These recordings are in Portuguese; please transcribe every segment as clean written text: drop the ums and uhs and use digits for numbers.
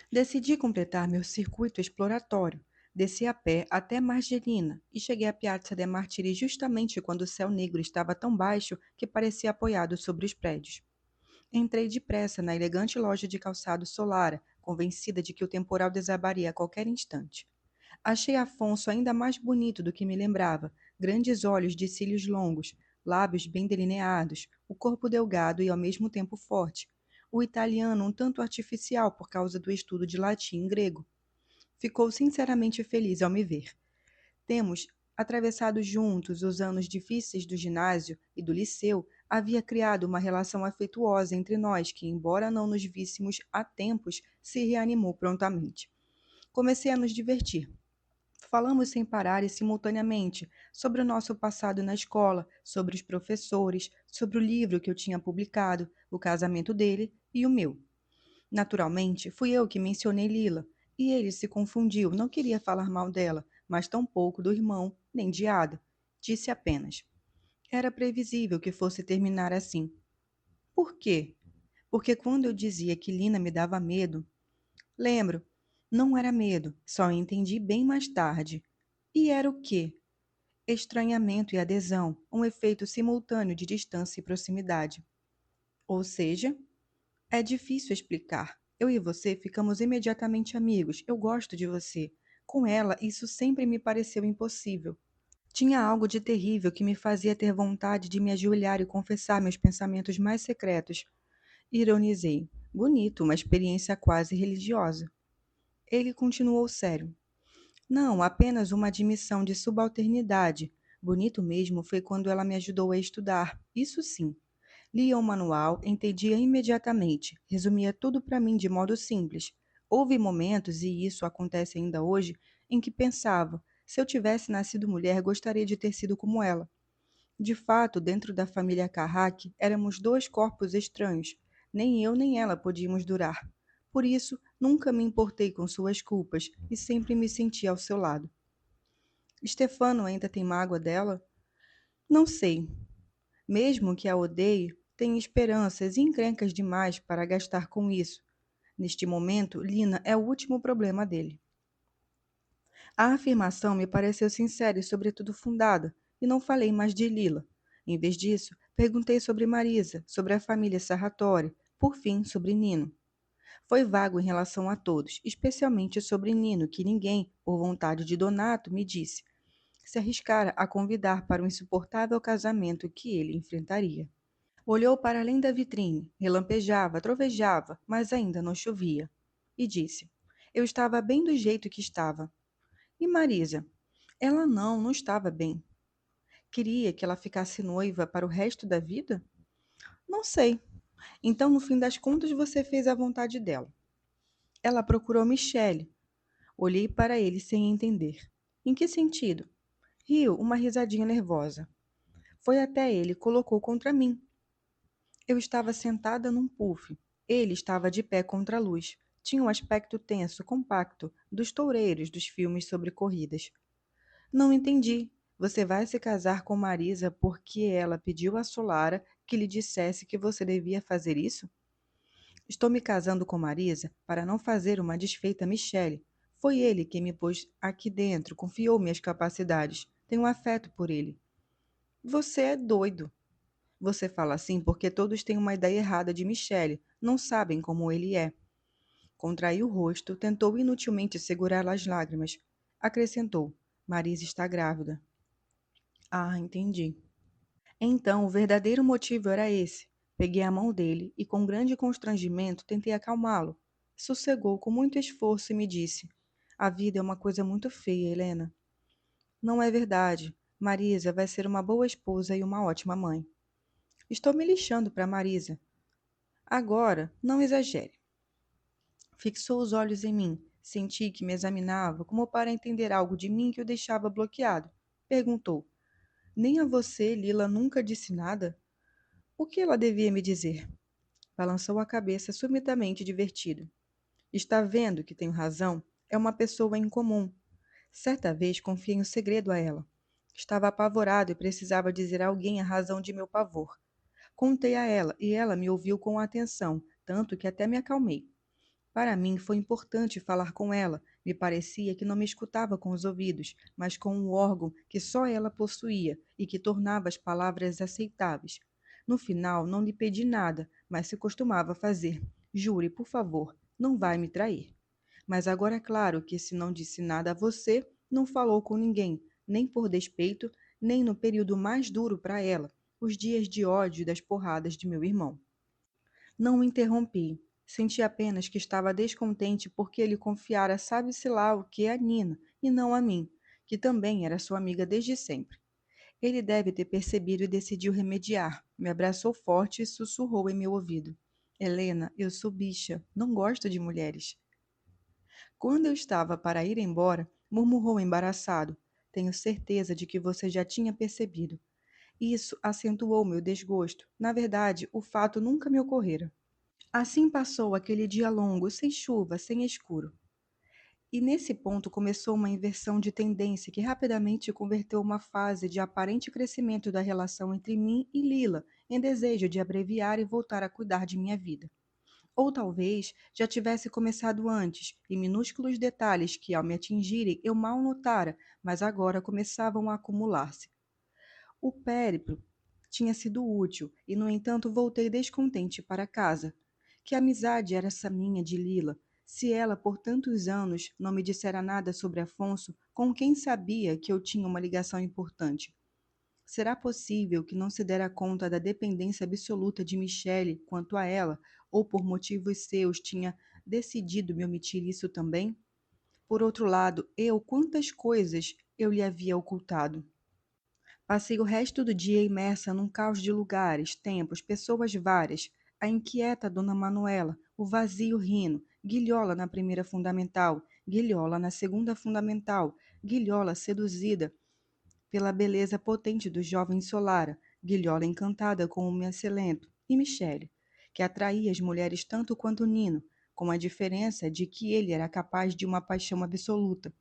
Decidi completar meu circuito exploratório. Desci a pé até Margelina e cheguei à Piazza de Martiri justamente quando o céu negro estava tão baixo que parecia apoiado sobre os prédios. Entrei depressa na elegante loja de calçado Solara, convencida de que o temporal desabaria a qualquer instante. Achei Afonso ainda mais bonito do que me lembrava, grandes olhos de cílios longos, lábios bem delineados, o corpo delgado e ao mesmo tempo forte. O italiano um tanto artificial por causa do estudo de latim e grego. Ficou sinceramente feliz ao me ver. Temos atravessado juntos os anos difíceis do ginásio e do liceu, havia criado uma relação afetuosa entre nós que, embora não nos víssemos há tempos, se reanimou prontamente. Comecei a nos divertir. Falamos sem parar e simultaneamente sobre o nosso passado na escola, sobre os professores, sobre o livro que eu tinha publicado, o casamento dele e o meu. Naturalmente, fui eu que mencionei Lila, e ele se confundiu, não queria falar mal dela, mas tampouco do irmão, nem de Ada. Disse apenas: era previsível que fosse terminar assim. Por quê? Porque quando eu dizia que Lina me dava medo, lembro, não era medo, só entendi bem mais tarde. E era o quê? Estranhamento e adesão, um efeito simultâneo de distância e proximidade. Ou seja, é difícil explicar. Eu e você ficamos imediatamente amigos. Eu gosto de você. Com ela, isso sempre me pareceu impossível. Tinha algo de terrível que me fazia ter vontade de me ajoelhar e confessar meus pensamentos mais secretos. Ironizei. Bonito, uma experiência quase religiosa. Ele continuou sério. Não, apenas uma admissão de subalternidade. Bonito mesmo foi quando ela me ajudou a estudar. Isso sim. Lia o manual, entendia imediatamente, resumia tudo para mim de modo simples. Houve momentos, e isso acontece ainda hoje, em que pensava: se eu tivesse nascido mulher, gostaria de ter sido como ela. De fato, dentro da família Carraque, éramos dois corpos estranhos. Nem eu nem ela podíamos durar. Por isso, nunca me importei com suas culpas e sempre me senti ao seu lado. Stefano ainda tem mágoa dela? Não sei. Mesmo que a odeie, tenho esperanças e encrencas demais para gastar com isso. Neste momento, Lina é o último problema dele. A afirmação me pareceu sincera e, sobretudo, fundada, e não falei mais de Lila. Em vez disso, perguntei sobre Marisa, sobre a família Sarratori, por fim, sobre Nino. Foi vago em relação a todos, especialmente sobre Nino, que ninguém, por vontade de Donato, me disse, se arriscara a convidar para o insuportável casamento que ele enfrentaria. Olhou para além da vitrine, relampejava, trovejava, mas ainda não chovia. E disse: eu estava bem do jeito que estava. E Marisa? Ela não estava bem. Queria que ela ficasse noiva para o resto da vida? Não sei. Então, no fim das contas, você fez a vontade dela. Ela procurou Michele. Olhei para ele sem entender. Em que sentido? Riu, uma risadinha nervosa. Foi até ele e colocou contra mim. Eu estava sentada num puff. Ele estava de pé contra a luz. Tinha um aspecto tenso, compacto, dos toureiros dos filmes sobre corridas. Não entendi. Você vai se casar com Marisa porque ela pediu a Solara que lhe dissesse que você devia fazer isso? Estou me casando com Marisa para não fazer uma desfeita Michele. Foi ele quem me pôs aqui dentro, confiou minhas capacidades. Tenho afeto por ele. Você é doido. Você fala assim porque todos têm uma ideia errada de Michele, não sabem como ele é. Contraiu o rosto, tentou inutilmente segurar as lágrimas. Acrescentou: Marisa está grávida. Ah, entendi. Então, o verdadeiro motivo era esse. Peguei a mão dele e, com grande constrangimento, tentei acalmá-lo. Sossegou com muito esforço e me disse: a vida é uma coisa muito feia, Helena. Não é verdade. Marisa vai ser uma boa esposa e uma ótima mãe. Estou me lixando para Marisa. Agora, não exagere. Fixou os olhos em mim. Senti que me examinava como para entender algo de mim que o deixava bloqueado. Perguntou: nem a você, Lila, nunca disse nada? O que ela devia me dizer? Balançou a cabeça subitamente divertido. Está vendo que tenho razão? É uma pessoa incomum. Certa vez confiei um segredo a ela. Estava apavorado e precisava dizer a alguém a razão de meu pavor. Contei a ela e ela me ouviu com atenção, tanto que até me acalmei. Para mim foi importante falar com ela. Me parecia que não me escutava com os ouvidos, mas com um órgão que só ela possuía e que tornava as palavras aceitáveis. No final, não lhe pedi nada, mas se costumava fazer. Jure, por favor, não vai me trair. Mas agora é claro que se não disse nada a você, não falou com ninguém, nem por despeito, nem no período mais duro para ela, os dias de ódio e das porradas de meu irmão. Não o interrompi. Senti apenas que estava descontente porque ele confiara sabe-se lá o que a Nina, e não a mim, que também era sua amiga desde sempre. Ele deve ter percebido e decidiu remediar. Me abraçou forte e sussurrou em meu ouvido. Helena, eu sou bicha, não gosto de mulheres. Quando eu estava para ir embora, murmurou embaraçado. Tenho certeza de que você já tinha percebido. Isso acentuou meu desgosto. Na verdade, o fato nunca me ocorrera. Assim passou aquele dia longo, sem chuva, sem escuro. E nesse ponto começou uma inversão de tendência que rapidamente converteu uma fase de aparente crescimento da relação entre mim e Lila, em desejo de abreviar e voltar a cuidar de minha vida. Ou talvez já tivesse começado antes, em minúsculos detalhes que, ao me atingirem, eu mal notara, mas agora começavam a acumular-se. O périplo tinha sido útil, e no entanto voltei descontente para casa. Que amizade era essa minha de Lila? Se ela, por tantos anos, não me dissera nada sobre Afonso, com quem sabia que eu tinha uma ligação importante? Será possível que não se dera conta da dependência absoluta de Michele quanto a ela, ou por motivos seus tinha decidido me omitir isso também? Por outro lado, quantas coisas eu lhe havia ocultado? Passei o resto do dia imersa num caos de lugares, tempos, pessoas várias. A inquieta Dona Manuela, o vazio Rino, Guilhola na primeira fundamental, Guilhola na segunda fundamental, Guilhola seduzida pela beleza potente do jovem Solara, Guilhola encantada com o Mescelento, e Michele, que atraía as mulheres tanto quanto Nino, com a diferença de que ele era capaz de uma paixão absoluta.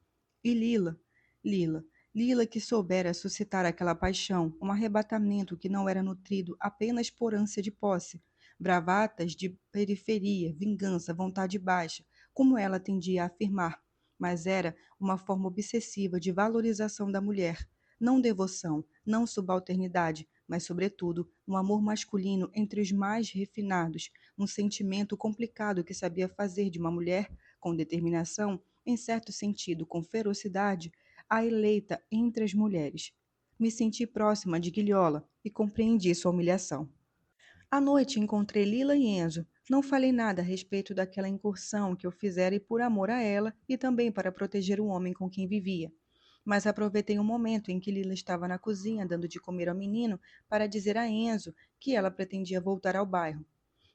E Lila, Lila que soubera suscitar aquela paixão, um arrebatamento que não era nutrido apenas por ânsia de posse, bravatas de periferia, vingança, vontade baixa, como ela tendia a afirmar, mas era uma forma obsessiva de valorização da mulher, não devoção, não subalternidade, mas, sobretudo, um amor masculino entre os mais refinados, um sentimento complicado que sabia fazer de uma mulher, com determinação, em certo sentido com ferocidade, a eleita entre as mulheres. Me senti próxima de Guilhola e compreendi sua humilhação. À noite encontrei Lila e Enzo. Não falei nada a respeito daquela incursão que eu fizera e por amor a ela e também para proteger o homem com quem vivia. Mas aproveitei um momento em que Lila estava na cozinha dando de comer ao menino para dizer a Enzo que ela pretendia voltar ao bairro.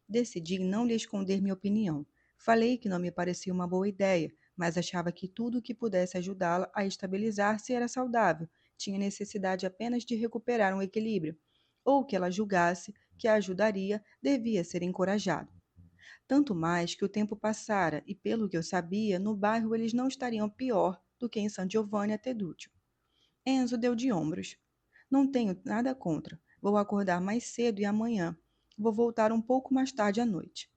Decidi não lhe esconder minha opinião. Falei que não me parecia uma boa ideia, mas achava que tudo o que pudesse ajudá-la a estabilizar-se era saudável, tinha necessidade apenas de recuperar um equilíbrio, ou que ela julgasse que a ajudaria devia ser encorajado. Tanto mais que o tempo passara e, pelo que eu sabia, no bairro eles não estariam pior do que em San Giovanni a Teduccio. Enzo deu de ombros. Não tenho nada contra. Vou acordar mais cedo e amanhã. Vou voltar um pouco mais tarde à noite.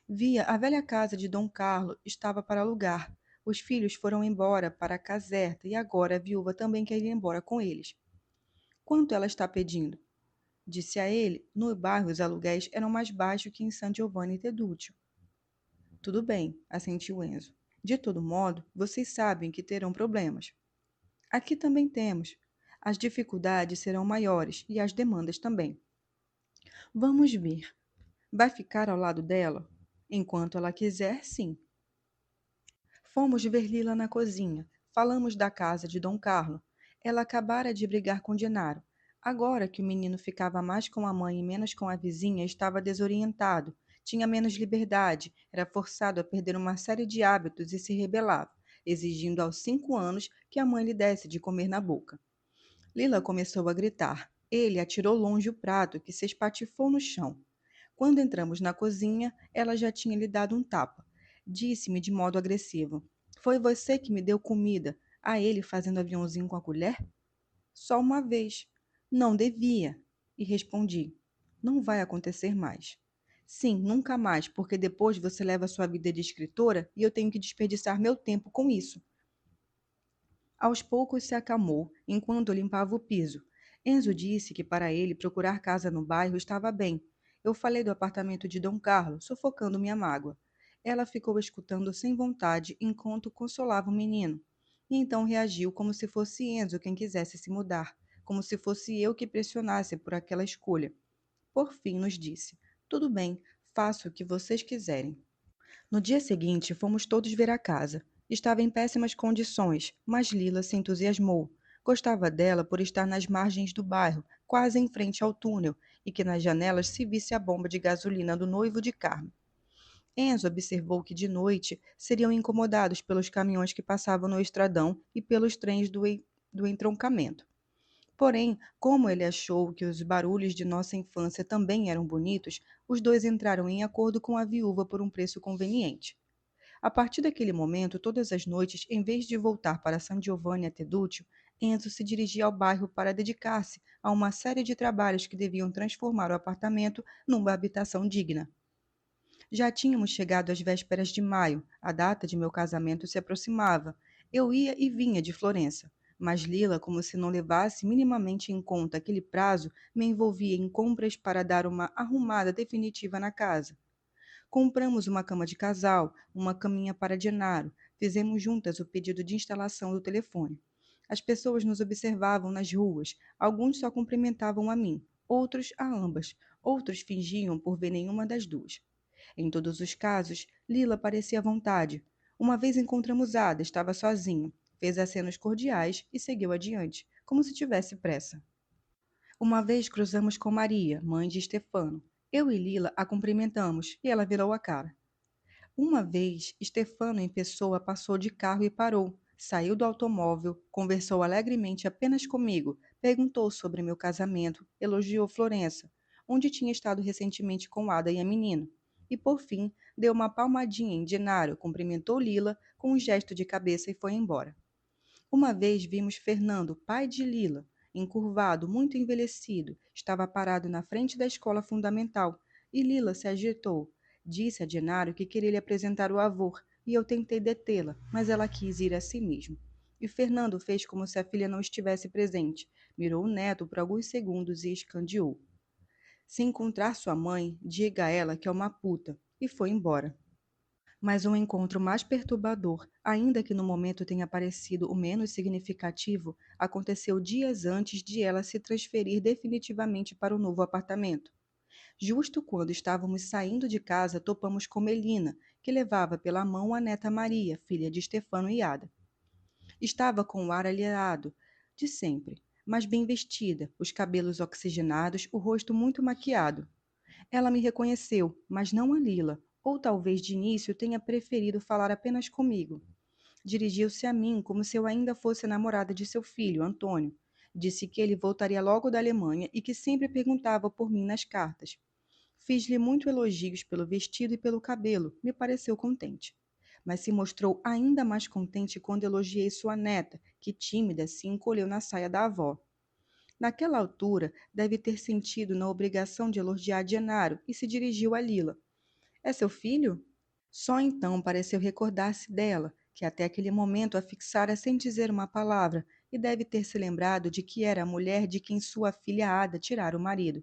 Via a velha casa de Dom Carlo estava para alugar. Os filhos foram embora para a caserta e agora a viúva também quer ir embora com eles. Quanto ela está pedindo? Disse a ele, no bairro os aluguéis eram mais baixos que em San Giovanni Teduccio. Tudo bem, assentiu Enzo. De todo modo, vocês sabem que terão problemas. Aqui também temos. As dificuldades serão maiores e as demandas também. Vamos ver. Vai ficar ao lado dela? Enquanto ela quiser, sim. Fomos ver Lila na cozinha. Falamos da casa de Dom Carlo. Ela acabara de brigar com Genaro. Agora que o menino ficava mais com a mãe e menos com a vizinha, estava desorientado. Tinha menos liberdade, era forçado a perder uma série de hábitos e se rebelava, exigindo aos 5 anos que a mãe lhe desse de comer na boca. Lila começou a gritar. Ele atirou longe o prato, que se espatifou no chão. Quando entramos na cozinha, ela já tinha lhe dado um tapa. Disse-me de modo agressivo: Foi você que me deu comida. A ele fazendo aviãozinho com a colher? Só uma vez. Não devia. E respondi: Não vai acontecer mais. Sim, nunca mais, porque depois você leva sua vida de escritora e eu tenho que desperdiçar meu tempo com isso. Aos poucos se acalmou, enquanto limpava o piso. Enzo disse que para ele procurar casa no bairro estava bem. Eu falei do apartamento de Dom Carlo, sufocando minha mágoa. Ela ficou escutando sem vontade enquanto consolava o menino. E então reagiu como se fosse Enzo quem quisesse se mudar, como se fosse eu que pressionasse por aquela escolha. Por fim, nos disse: Tudo bem, faço o que vocês quiserem. No dia seguinte, fomos todos ver a casa. Estava em péssimas condições, mas Lila se entusiasmou. Gostava dela por estar nas margens do bairro, quase em frente ao túnel, e que nas janelas se visse a bomba de gasolina do noivo de Carmen. Enzo observou que de noite seriam incomodados pelos caminhões que passavam no estradão e pelos trens do entroncamento. Porém, como ele achou que os barulhos de nossa infância também eram bonitos, os dois entraram em acordo com a viúva por um preço conveniente. A partir daquele momento, todas as noites, em vez de voltar para San Giovanni a Teduccio, Enzo se dirigia ao bairro para dedicar-se a uma série de trabalhos que deviam transformar o apartamento numa habitação digna. Já tínhamos chegado às vésperas de maio, a data de meu casamento se aproximava. Eu ia e vinha de Florença, mas Lila, como se não levasse minimamente em conta aquele prazo, me envolvia em compras para dar uma arrumada definitiva na casa. Compramos uma cama de casal, uma caminha para Gennaro, fizemos juntas o pedido de instalação do telefone. As pessoas nos observavam nas ruas, alguns só cumprimentavam a mim, outros a ambas, outros fingiam por ver nenhuma das duas. Em todos os casos, Lila parecia à vontade. Uma vez encontramos Ada, estava sozinho, fez acenos cordiais e seguiu adiante, como se tivesse pressa. Uma vez cruzamos com Maria, mãe de Stefano. Eu e Lila a cumprimentamos e ela virou a cara. Uma vez, Stefano em pessoa passou de carro e parou. Saiu do automóvel, conversou alegremente apenas comigo, perguntou sobre meu casamento, elogiou Florença, onde tinha estado recentemente com Ada e a menina. E, por fim, deu uma palmadinha em Genaro, cumprimentou Lila com um gesto de cabeça e foi embora. Uma vez vimos Fernando, pai de Lila, encurvado, muito envelhecido, estava parado na frente da escola fundamental, e Lila se agitou. Disse a Genaro que queria lhe apresentar o avô, e eu tentei detê-la, mas ela quis ir a si mesmo. E Fernando fez como se a filha não estivesse presente, mirou o neto por alguns segundos e escandeou. Se encontrar sua mãe, diga a ela que é uma puta, e foi embora. Mas um encontro mais perturbador, ainda que no momento tenha parecido o menos significativo, aconteceu dias antes de ela se transferir definitivamente para o novo apartamento. Justo quando estávamos saindo de casa, topamos com Melina, que levava pela mão a neta Maria, filha de Stefano e Ada. Estava com o ar aliado de sempre, mas bem vestida, os cabelos oxigenados, o rosto muito maquiado. Ela me reconheceu, mas não a Lila, ou talvez de início tenha preferido falar apenas comigo. Dirigiu-se a mim como se eu ainda fosse namorada de seu filho, Antônio. Disse que ele voltaria logo da Alemanha e que sempre perguntava por mim nas cartas. Fiz-lhe muito elogios pelo vestido e pelo cabelo, me pareceu contente. Mas se mostrou ainda mais contente quando elogiei sua neta, que tímida se encolheu na saia da avó. Naquela altura, deve ter sentido na obrigação de elogiar Genaro e se dirigiu a Lila. É seu filho? Só então pareceu recordar-se dela, que até aquele momento a fixara sem dizer uma palavra, e deve ter se lembrado de que era a mulher de quem sua filha Ada tirara o marido.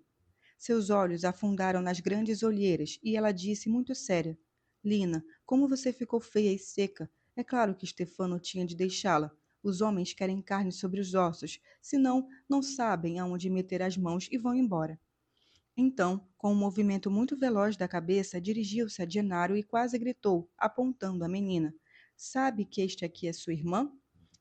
Seus olhos afundaram nas grandes olheiras e ela disse muito séria: Lina, como você ficou feia e seca. É claro que Stefano tinha de deixá-la. Os homens querem carne sobre os ossos, senão não sabem aonde meter as mãos e vão embora. Então, com um movimento muito veloz da cabeça, dirigiu-se a Genaro e quase gritou, apontando a menina: Sabe que este aqui é sua irmã?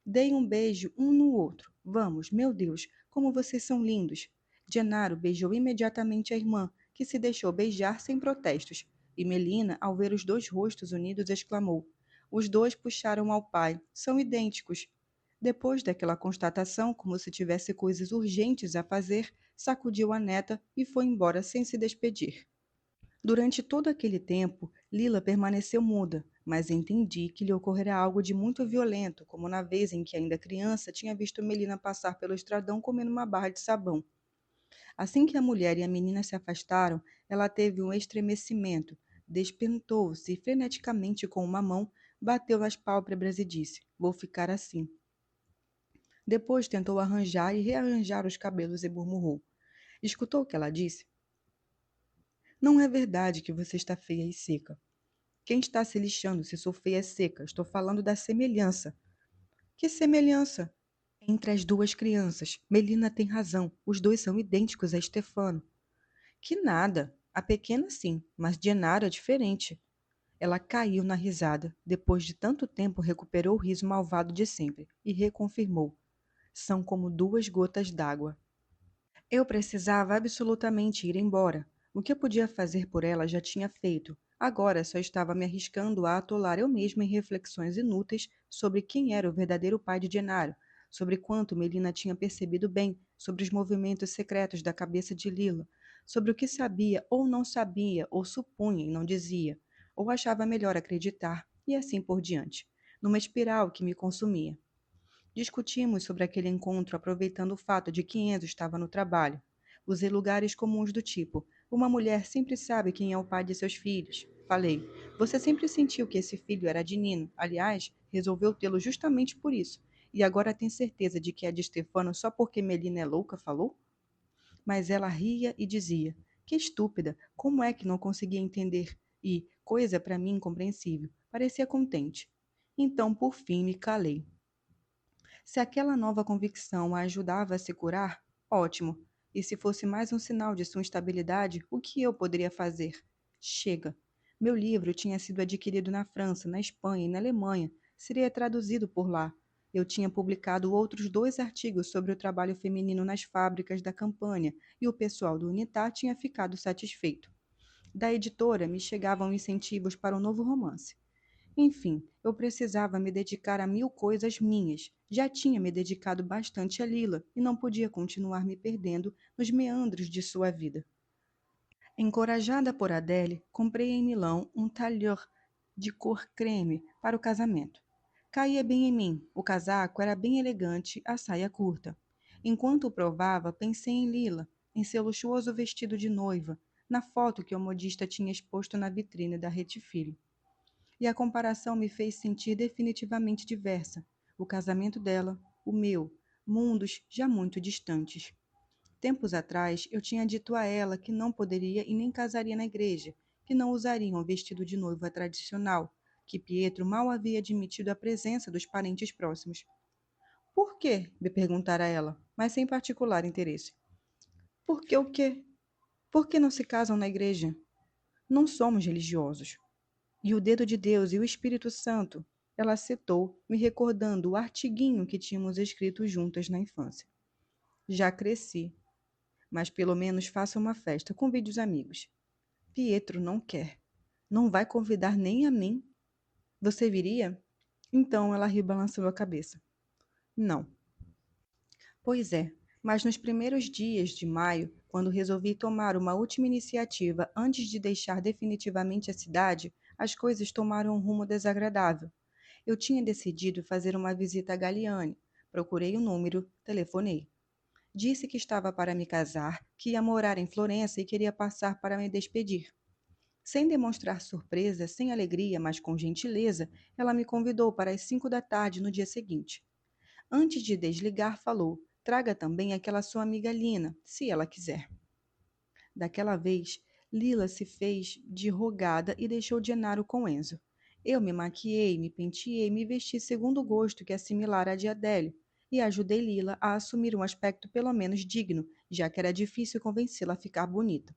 Deem um beijo um no outro. Vamos, meu Deus, como vocês são lindos. Genaro beijou imediatamente a irmã, que se deixou beijar sem protestos. E Melina, ao ver os dois rostos unidos, exclamou: Os dois puxaram ao pai. São idênticos. Depois daquela constatação, como se tivesse coisas urgentes a fazer, sacudiu a neta e foi embora sem se despedir. Durante todo aquele tempo, Lila permaneceu muda, mas entendi que lhe ocorrera algo de muito violento, como na vez em que, ainda criança, tinha visto Melina passar pelo estradão comendo uma barra de sabão. Assim que a mulher e a menina se afastaram, ela teve um estremecimento, despentou-se freneticamente com uma mão, bateu nas pálpebras e disse: Vou ficar assim. Depois tentou arranjar e rearranjar os cabelos e murmurou: Escutou o que ela disse? Não é verdade que você está feia e seca. Quem está se lixando se sou feia e seca? Estou falando da semelhança. Que semelhança? Entre as duas crianças. Melina tem razão. Os dois são idênticos a Stefano. Que nada. A pequena sim, mas Gennaro é diferente. Ela caiu na risada. Depois de tanto tempo, recuperou o riso malvado de sempre e reconfirmou. São como duas gotas d'água. Eu precisava absolutamente ir embora. O que eu podia fazer por ela já tinha feito. Agora só estava me arriscando a atolar eu mesma em reflexões inúteis sobre quem era o verdadeiro pai de Gennaro, sobre quanto Melina tinha percebido bem, sobre os movimentos secretos da cabeça de Lila, sobre o que sabia ou não sabia, ou supunha e não dizia, ou achava melhor acreditar, e assim por diante, numa espiral que me consumia. Discutimos sobre aquele encontro aproveitando o fato de que Enzo estava no trabalho. Usei lugares comuns do tipo: uma mulher sempre sabe quem é o pai de seus filhos. Falei: você sempre sentiu que esse filho era de Nino. Aliás, resolveu tê-lo justamente por isso. E agora tem certeza de que é de Stefano só porque Melina é louca, falou? Mas ela ria e dizia: que estúpida, como é que não conseguia entender? E, coisa para mim incompreensível, parecia contente. Então, por fim, me calei. Se aquela nova convicção a ajudava a se curar, ótimo. E se fosse mais um sinal de sua instabilidade, o que eu poderia fazer? Chega. Meu livro tinha sido adquirido na França, na Espanha e na Alemanha. Seria traduzido por lá. Eu tinha publicado outros 2 artigos sobre o trabalho feminino nas fábricas da Campânia e o pessoal do Unitar tinha ficado satisfeito. Da editora me chegavam incentivos para um novo romance. Enfim, eu precisava me dedicar a 1000 coisas minhas. Já tinha me dedicado bastante a Lila e não podia continuar me perdendo nos meandros de sua vida. Encorajada por Adele, comprei em Milão um tailleur de cor creme para o casamento. Caía bem em mim, o casaco era bem elegante, a saia curta. Enquanto o provava, pensei em Lila, em seu luxuoso vestido de noiva, na foto que o modista tinha exposto na vitrine da Rete Filho. E a comparação me fez sentir definitivamente diversa. O casamento dela, o meu, mundos já muito distantes. Tempos atrás, eu tinha dito a ela que não poderia e nem casaria na igreja, que não usaria um vestido de noiva tradicional, que Pietro mal havia admitido a presença dos parentes próximos. Por quê? Me perguntara ela, mas sem particular interesse. Por que o quê? Por que não se casam na igreja? Não somos religiosos. E o dedo de Deus e o Espírito Santo, ela citou, me recordando o artiguinho que tínhamos escrito juntas na infância. Já cresci, mas pelo menos faça uma festa, convide os amigos. Pietro não quer. Não vai convidar nem a mim. Você viria? Então ela riu balançando a cabeça. Não. Pois é, mas nos primeiros dias de maio, quando resolvi tomar uma última iniciativa antes de deixar definitivamente a cidade, as coisas tomaram um rumo desagradável. Eu tinha decidido fazer uma visita a Galiane. Procurei o número, telefonei. Disse que estava para me casar, que ia morar em Florença e queria passar para me despedir. Sem demonstrar surpresa, sem alegria, mas com gentileza, ela me convidou para as 5 da tarde no dia seguinte. Antes de desligar, falou: traga também aquela sua amiga Lina, se ela quiser. Daquela vez, Lila se fez de rogada e deixou Genaro com Enzo. Eu me maquiei, me penteei, me vesti segundo o gosto que assimilara a de Adélio, e ajudei Lila a assumir um aspecto pelo menos digno, já que era difícil convencê-la a ficar bonita.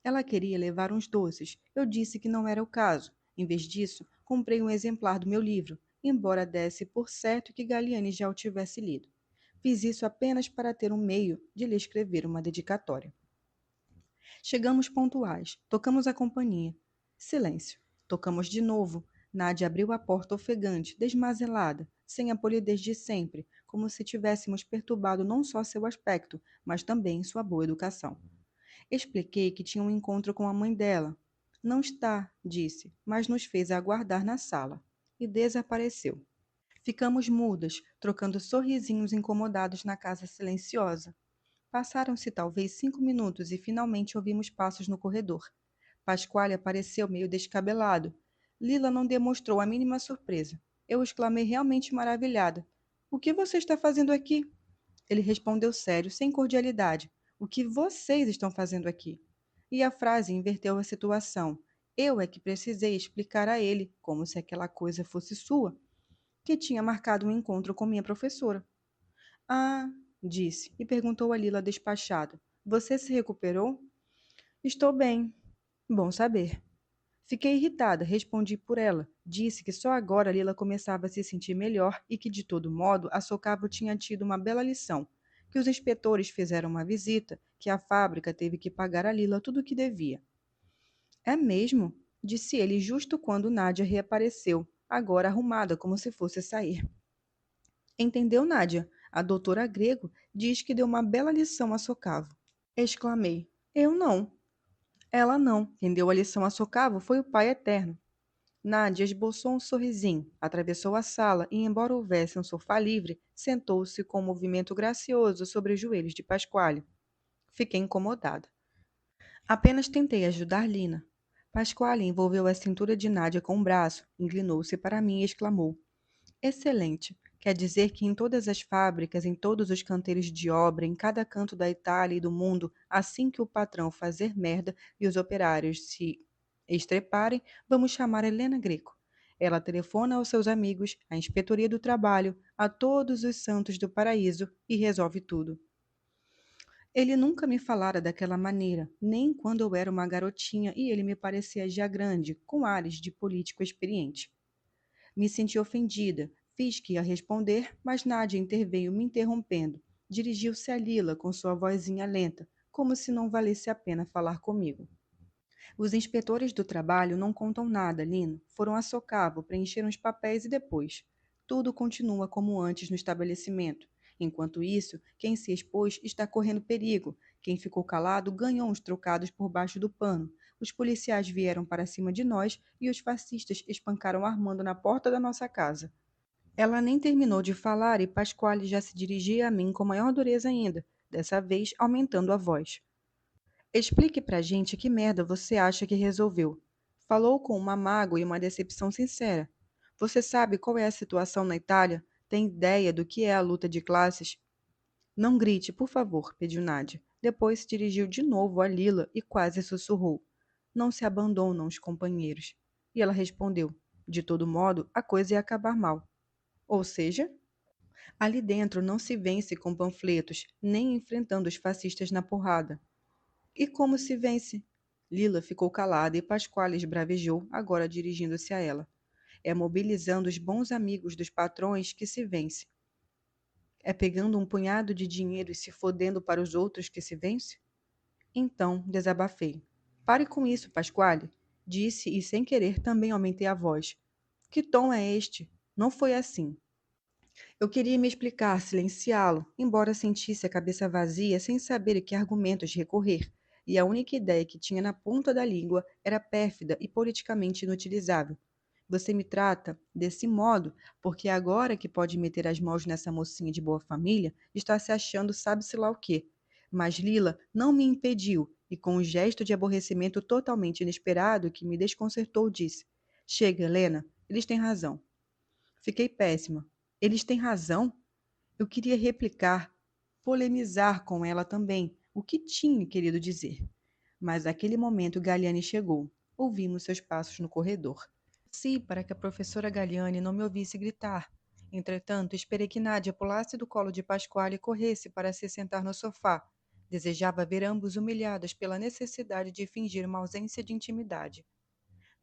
Ela queria levar uns doces. Eu disse que não era o caso. Em vez disso, comprei um exemplar do meu livro, embora desse por certo que Galiane já o tivesse lido. Fiz isso apenas para ter um meio de lhe escrever uma dedicatória. Chegamos pontuais. Tocamos a campainha. Silêncio. Tocamos de novo. Nádia abriu a porta ofegante, desmazelada, sem a polidez de sempre, como se tivéssemos perturbado não só seu aspecto, mas também sua boa educação. Expliquei que tinha um encontro com a mãe dela. Não está, disse, mas nos fez aguardar na sala. E desapareceu. Ficamos mudas, trocando sorrisinhos incomodados na casa silenciosa. Passaram-se talvez 5 minutos e finalmente ouvimos passos no corredor. Pasquale apareceu meio descabelado. Lila não demonstrou a mínima surpresa. Eu exclamei realmente maravilhada. O que você está fazendo aqui? Ele respondeu sério, sem cordialidade. O que vocês estão fazendo aqui? E a frase inverteu a situação. Eu é que precisei explicar a ele, como se aquela coisa fosse sua, que tinha marcado um encontro com minha professora. Ah, disse, e perguntou a Lila despachado. Você se recuperou? Estou bem. Bom saber. Fiquei irritada, respondi por ela. Disse que só agora Lila começava a se sentir melhor e que, de todo modo, a Socavo tinha tido uma bela lição. Que os inspetores fizeram uma visita, que a fábrica teve que pagar a Lila tudo o que devia. É mesmo? Disse ele justo quando Nádia reapareceu, agora arrumada como se fosse sair. Entendeu, Nádia? A doutora Grego diz que deu uma bela lição a Socavo. Exclamei. Eu não. Ela não. Quem deu a lição a Socavo foi o Pai Eterno. Nádia esboçou um sorrisinho, atravessou a sala e, embora houvesse um sofá livre, sentou-se com um movimento gracioso sobre os joelhos de Pasquale. Fiquei incomodada. Apenas tentei ajudar Lina. Pasquale envolveu a cintura de Nádia com um braço, inclinou-se para mim e exclamou: Excelente! Quer dizer que em todas as fábricas, em todos os canteiros de obra, em cada canto da Itália e do mundo, assim que o patrão fazer merda e os operários se estreparem, vamos chamar Helena Greco. Ela telefona aos seus amigos, à Inspetoria do Trabalho, a todos os santos do paraíso e resolve tudo. Ele nunca me falara daquela maneira, nem quando eu era uma garotinha e ele me parecia já grande, com ares de político experiente. Me senti ofendida. Fiz que ia responder, mas Nádia interveio me interrompendo. Dirigiu-se a Lila com sua vozinha lenta, como se não valesse a pena falar comigo. Os inspetores do trabalho não contam nada, Lino. Foram a socavo, preencheram os papéis e depois. Tudo continua como antes no estabelecimento. Enquanto isso, quem se expôs está correndo perigo. Quem ficou calado ganhou uns trocados por baixo do pano. Os policiais vieram para cima de nós e os fascistas espancaram Armando na porta da nossa casa. Ela nem terminou de falar e Pasquale já se dirigia a mim com maior dureza ainda, dessa vez aumentando a voz. Explique pra gente que merda você acha que resolveu. Falou com uma mágoa e uma decepção sincera. Você sabe qual é a situação na Itália? Tem ideia do que é a luta de classes? Não grite, por favor, pediu Nádia. Depois se dirigiu de novo a Lila e quase sussurrou. Não se abandonam os companheiros. E ela respondeu. De todo modo, a coisa ia acabar mal. Ou seja, ali dentro não se vence com panfletos, nem enfrentando os fascistas na porrada. E como se vence? Lila ficou calada e Pascoal esbravejou, agora dirigindo-se a ela. É mobilizando os bons amigos dos patrões que se vence. É pegando um punhado de dinheiro e se fodendo para os outros que se vence? Então, desabafei. Pare com isso, Pasquale, disse e sem querer também aumentei a voz. Que tom é este? Não foi assim. Eu queria me explicar, silenciá-lo, embora sentisse a cabeça vazia sem saber a que argumentos recorrer, e a única ideia que tinha na ponta da língua era pérfida e politicamente inutilizável. Você me trata desse modo porque agora que pode meter as mãos nessa mocinha de boa família, está se achando sabe-se lá o quê. Mas Lila não me impediu e com um gesto de aborrecimento totalmente inesperado que me desconcertou disse: Chega, Helena, eles têm razão. Fiquei péssima. Eles têm razão? Eu queria replicar, polemizar com ela também, o que tinha querido dizer. Mas naquele momento Galiane chegou. Ouvimos seus passos no corredor. Torci para que a professora Galiane não me ouvisse gritar. Entretanto, esperei que Nádia pulasse do colo de Pascoal e corresse para se sentar no sofá. Desejava ver ambos humilhados pela necessidade de fingir uma ausência de intimidade.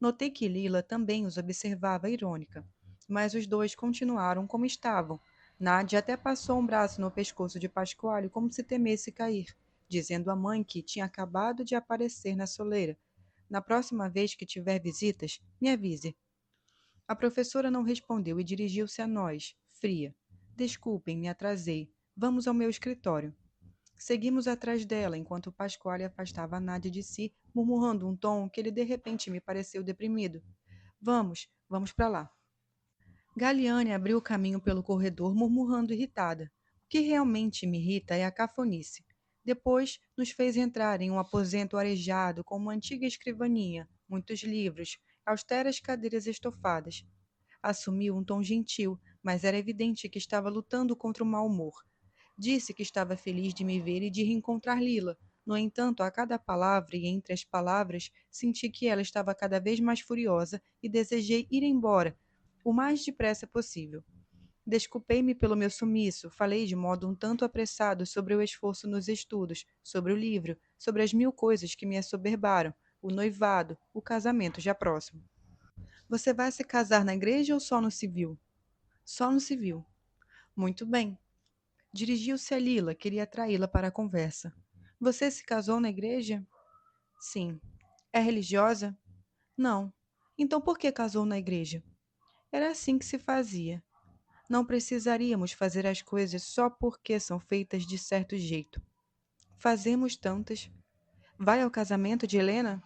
Notei que Lila também os observava irônica, mas os dois continuaram como estavam. Nádia até passou um braço no pescoço de Pascoal como se temesse cair, dizendo à mãe que tinha acabado de aparecer na soleira. Na próxima vez que tiver visitas, me avise. A professora não respondeu e dirigiu-se a nós, fria. Desculpem, me atrasei. Vamos ao meu escritório. Seguimos atrás dela, enquanto Pasquale afastava a Nádia de si, murmurando um tom que lhe de repente me pareceu deprimido. Vamos para lá. Galiane abriu o caminho pelo corredor, murmurando irritada. O que realmente me irrita é a cafonice. Depois nos fez entrar em um aposento arejado com uma antiga escrivaninha, muitos livros, austeras cadeiras estofadas. Assumiu um tom gentil, mas era evidente que estava lutando contra o mau humor. Disse que estava feliz de me ver e de reencontrar Lila. No entanto, a cada palavra e entre as palavras, senti que ela estava cada vez mais furiosa e desejei ir embora, o mais depressa possível. Desculpei-me pelo meu sumiço, falei de modo um tanto apressado sobre o esforço nos estudos, sobre o livro, sobre as mil coisas que me assoberbaram, o noivado, o casamento já próximo. Você vai se casar na igreja ou só no civil? Só no civil. Muito bem. Dirigiu-se a Lila, queria atraí-la para a conversa. Você se casou na igreja? Sim. É religiosa? Não. Então por que casou na igreja? Era assim que se fazia. Não precisaríamos fazer as coisas só porque são feitas de certo jeito. Fazemos tantas. Vai ao casamento de Helena?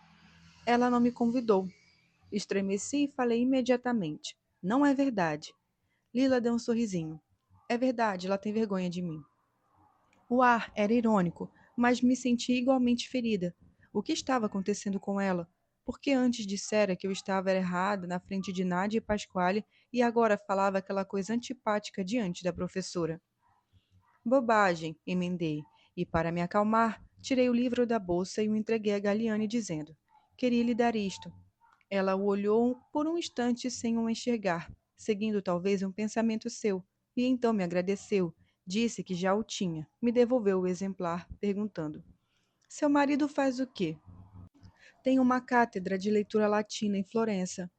Ela não me convidou. Estremeci e falei imediatamente. Não é verdade. Lila deu um sorrisinho. É verdade, ela tem vergonha de mim. O ar era irônico, mas me senti igualmente ferida. O que estava acontecendo com ela? Porque antes dissera que eu estava errada na frente de Nádia e Pasquale e agora falava aquela coisa antipática diante da professora. Bobagem, emendei, e para me acalmar, tirei o livro da bolsa e o entreguei a Galiane, dizendo: Queria lhe dar isto. Ela o olhou por um instante sem o enxergar, seguindo talvez um pensamento seu, e então me agradeceu. Disse que já o tinha. Me devolveu o exemplar, perguntando: Seu marido faz o quê? Tem uma cátedra de leitura latina em Florença.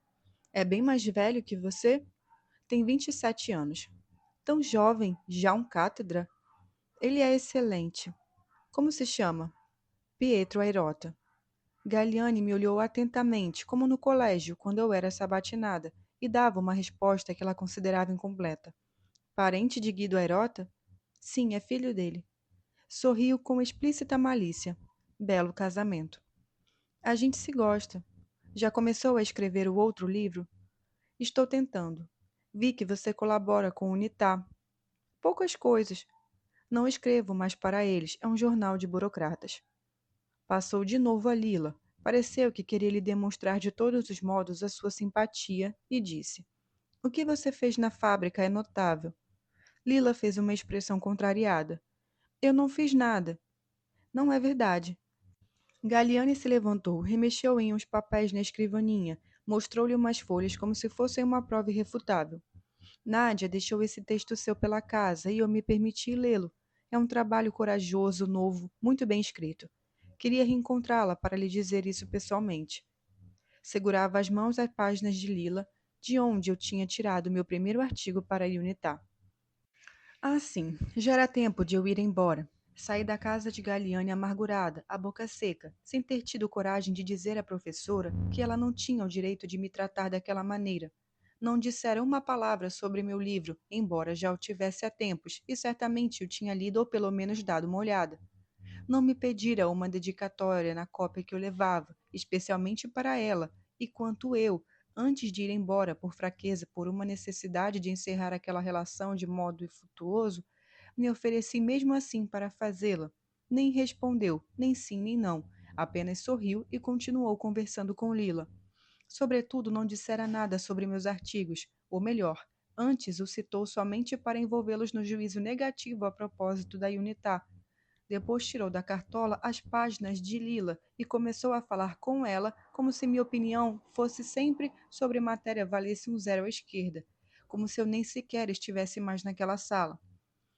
É bem mais velho que você? Tem 27 anos. Tão jovem, já um cátedra? Ele é excelente. Como se chama? Pietro Airota. Galliani me olhou atentamente, como no colégio, quando eu era sabatinada, e dava uma resposta que ela considerava incompleta. Parente de Guido Airota? Sim, é filho dele. Sorriu com explícita malícia. Belo casamento. A gente se gosta. Já começou a escrever o outro livro? Estou tentando. Vi que você colabora com o Unitá. Poucas coisas. Não escrevo mais para eles, é um jornal de burocratas. Passou de novo a Lila. Pareceu que queria lhe demonstrar de todos os modos a sua simpatia e disse: O que você fez na fábrica é notável. Lila fez uma expressão contrariada. Eu não fiz nada. Não é verdade. Galiane se levantou, remexeu em uns papéis na escrivaninha, mostrou-lhe umas folhas como se fossem uma prova irrefutável. Nádia deixou esse texto seu pela casa e eu me permiti lê-lo. É um trabalho corajoso, novo, muito bem escrito. Queria reencontrá-la para lhe dizer isso pessoalmente. Segurava as mãos às páginas de Lila, de onde eu tinha tirado meu primeiro artigo para a Unitar. Ah, sim, já era tempo de eu ir embora. Saí da casa de Galiane amargurada, a boca seca, sem ter tido coragem de dizer à professora que ela não tinha o direito de me tratar daquela maneira. Não dissera uma palavra sobre meu livro, embora já o tivesse há tempos, e certamente o tinha lido ou pelo menos dado uma olhada. Não me pedira uma dedicatória na cópia que eu levava, especialmente para ela, e quanto eu, antes de ir embora por fraqueza, por uma necessidade de encerrar aquela relação de modo infrutuoso, me ofereci mesmo assim para fazê-la. Nem respondeu, nem sim nem não, apenas sorriu e continuou conversando com Lila. Sobretudo, não dissera nada sobre meus artigos, ou melhor, antes o citou somente para envolvê-los no juízo negativo a propósito da Unitá. Depois tirou da cartola as páginas de Lila e começou a falar com ela como se minha opinião fosse sempre sobre matéria valesse um zero à esquerda, como se eu nem sequer estivesse mais naquela sala.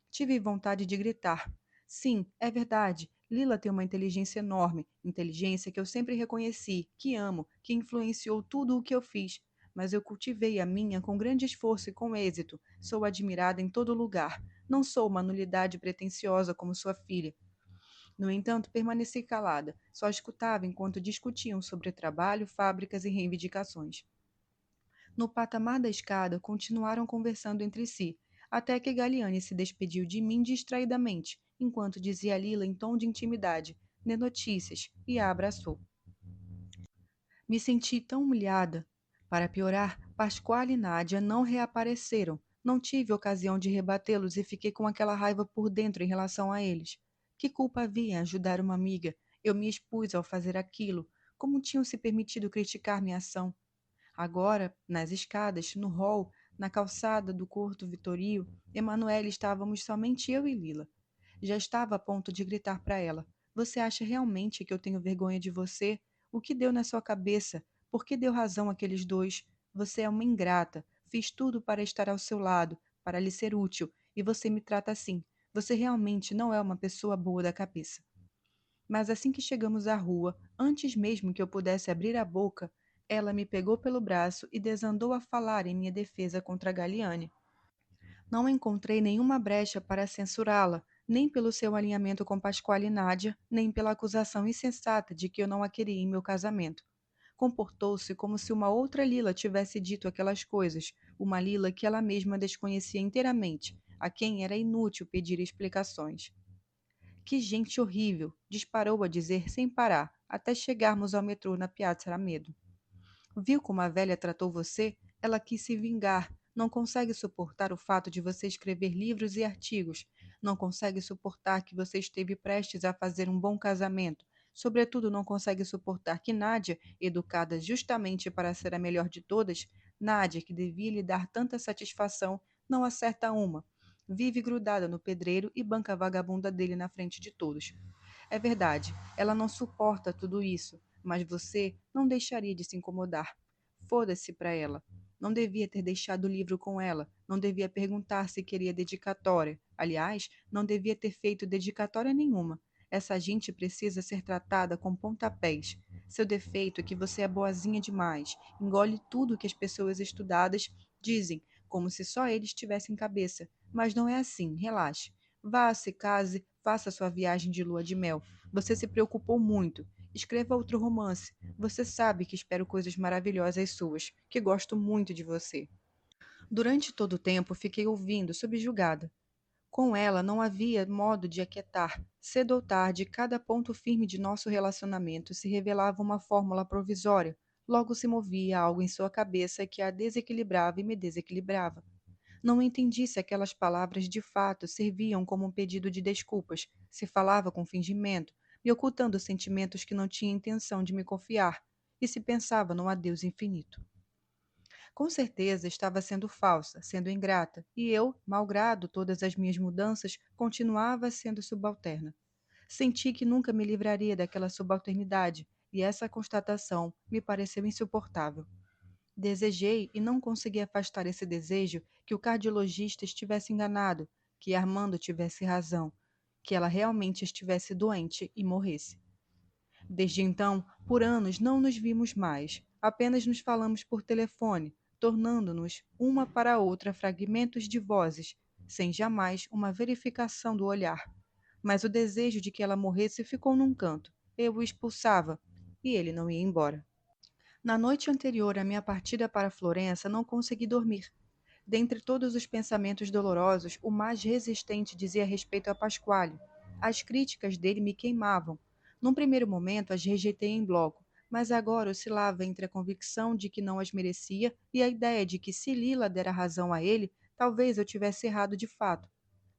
Tive vontade de gritar. Sim, é verdade. Lila tem uma inteligência enorme, inteligência que eu sempre reconheci, que amo, que influenciou tudo o que eu fiz. Mas eu cultivei a minha com grande esforço e com êxito. Sou admirada em todo lugar. Não sou uma nulidade pretensiosa como sua filha. No entanto, permaneci calada, só escutava enquanto discutiam sobre trabalho, fábricas e reivindicações. No patamar da escada, continuaram conversando entre si, até que Galiane se despediu de mim distraidamente, enquanto dizia a Lila em tom de intimidade: Dê notícias, e a abraçou. Me senti tão humilhada. Para piorar, Pascoal e Nádia não reapareceram. Não tive ocasião de rebatê-los e fiquei com aquela raiva por dentro em relação a eles. Que culpa havia em ajudar uma amiga? Eu me expus ao fazer aquilo. Como tinham se permitido criticar minha ação? Agora, nas escadas, no hall, na calçada do Corto Vitorio, Emanuele estávamos somente eu e Lila. Já estava a ponto de gritar para ela: Você acha realmente que eu tenho vergonha de você? O que deu na sua cabeça? Por que deu razão àqueles dois? Você é uma ingrata. Fiz tudo para estar ao seu lado, para lhe ser útil, e você me trata assim. Você realmente não é uma pessoa boa da cabeça. Mas assim que chegamos à rua, antes mesmo que eu pudesse abrir a boca, ela me pegou pelo braço e desandou a falar em minha defesa contra Galiane. Não encontrei nenhuma brecha para censurá-la, nem pelo seu alinhamento com Pascoal e Nádia, nem pela acusação insensata de que eu não a queria em meu casamento. Comportou-se como se uma outra Lila tivesse dito aquelas coisas, uma Lila que ela mesma desconhecia inteiramente, a quem era inútil pedir explicações. Que gente horrível! Disparou a dizer sem parar, até chegarmos ao metrô na Piazza Aramedo. Viu como a velha tratou você? Ela quis se vingar. Não consegue suportar o fato de você escrever livros e artigos. Não consegue suportar que você esteve prestes a fazer um bom casamento. Sobretudo, não consegue suportar que Nádia, educada justamente para ser a melhor de todas, Nádia, que devia lhe dar tanta satisfação, não acerta uma. Vive grudada no pedreiro e banca a vagabunda dele na frente de todos. É verdade, ela não suporta tudo isso, mas você não deixaria de se incomodar. Foda-se para ela. Não devia ter deixado o livro com ela, não devia perguntar se queria dedicatória. Aliás, não devia ter feito dedicatória nenhuma. Essa gente precisa ser tratada com pontapés. Seu defeito é que você é boazinha demais, engole tudo que as pessoas estudadas dizem, como se só eles tivessem cabeça. Mas não é assim, relaxe. Vá, se case, faça sua viagem de lua de mel. Você se preocupou muito. Escreva outro romance. Você sabe que espero coisas maravilhosas suas, que gosto muito de você. Durante todo o tempo fiquei ouvindo, subjugada. Com ela não havia modo de aquietar. Cedo ou tarde, cada ponto firme de nosso relacionamento se revelava uma fórmula provisória. Logo se movia algo em sua cabeça que a desequilibrava e me desequilibrava. Não entendi se aquelas palavras de fato serviam como um pedido de desculpas, se falava com fingimento, me ocultando sentimentos que não tinha intenção de me confiar, e se pensava num adeus infinito. Com certeza estava sendo falsa, sendo ingrata, e eu, malgrado todas as minhas mudanças, continuava sendo subalterna. Senti que nunca me livraria daquela subalternidade, e essa constatação me pareceu insuportável. Desejei e não consegui afastar esse desejo que o cardiologista estivesse enganado, que Armando tivesse razão, que ela realmente estivesse doente e morresse. Desde então, por anos não nos vimos mais, apenas nos falamos por telefone, tornando-nos uma para a outra fragmentos de vozes, sem jamais uma verificação do olhar. Mas o desejo de que ela morresse ficou num canto. Eu o expulsava, e ele não ia embora. Na noite anterior à minha partida para Florença, não consegui dormir. Dentre todos os pensamentos dolorosos, o mais resistente dizia respeito a Pasquale. As críticas dele me queimavam. Num primeiro momento, as rejeitei em bloco, mas agora oscilava entre a convicção de que não as merecia e a ideia de que, se Lila dera razão a ele, talvez eu tivesse errado de fato.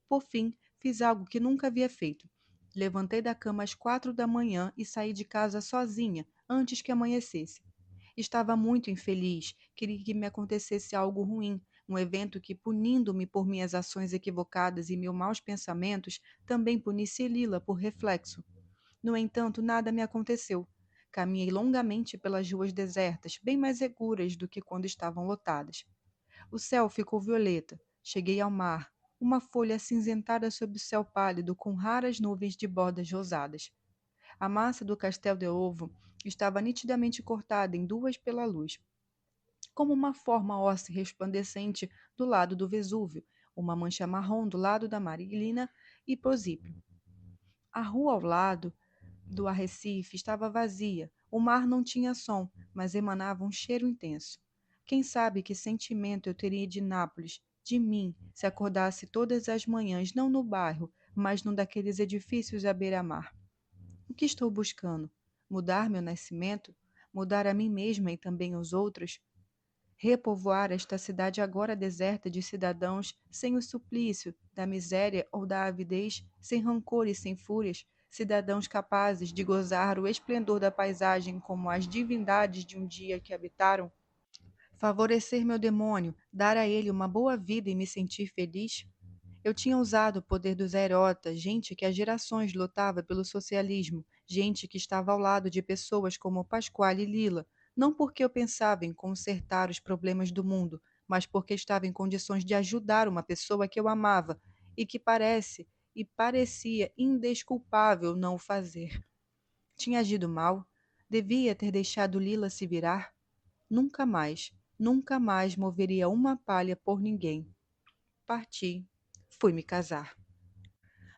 Por fim, fiz algo que nunca havia feito. Levantei da cama às 4 da manhã e saí de casa sozinha, antes que amanhecesse. Estava muito infeliz, queria que me acontecesse algo ruim, um evento que, punindo-me por minhas ações equivocadas e meus maus pensamentos, também punisse Lila por reflexo. No entanto, nada me aconteceu. Caminhei longamente pelas ruas desertas, bem mais seguras do que quando estavam lotadas. O céu ficou violeta. Cheguei ao mar, uma folha acinzentada sob o céu pálido com raras nuvens de bordas rosadas. A massa do Castel de Ovo estava nitidamente cortada em duas pela luz, como uma forma óssea resplandecente do lado do Vesúvio, uma mancha marrom do lado da Marilina e Posípio. A rua ao lado do arrecife estava vazia, o mar não tinha som, mas emanava um cheiro intenso. Quem sabe que sentimento eu teria de Nápoles, de mim, se acordasse todas as manhãs não no bairro, mas num daqueles edifícios à beira-mar. O que estou buscando? Mudar meu nascimento? Mudar a mim mesma e também os outros? Repovoar esta cidade agora deserta de cidadãos sem o suplício da miséria ou da avidez, sem rancor e sem fúrias, cidadãos capazes de gozar o esplendor da paisagem como as divindades de um dia que habitaram? Favorecer meu demônio, dar a ele uma boa vida e me sentir feliz? Eu tinha usado o poder dos aerotas, gente que há gerações lutava pelo socialismo, gente que estava ao lado de pessoas como Pasquale e Lila, não porque eu pensava em consertar os problemas do mundo, mas porque estava em condições de ajudar uma pessoa que eu amava e que parecia indesculpável não o fazer. Tinha agido mal? Devia ter deixado Lila se virar? Nunca mais moveria uma palha por ninguém. Parti. Fui me casar.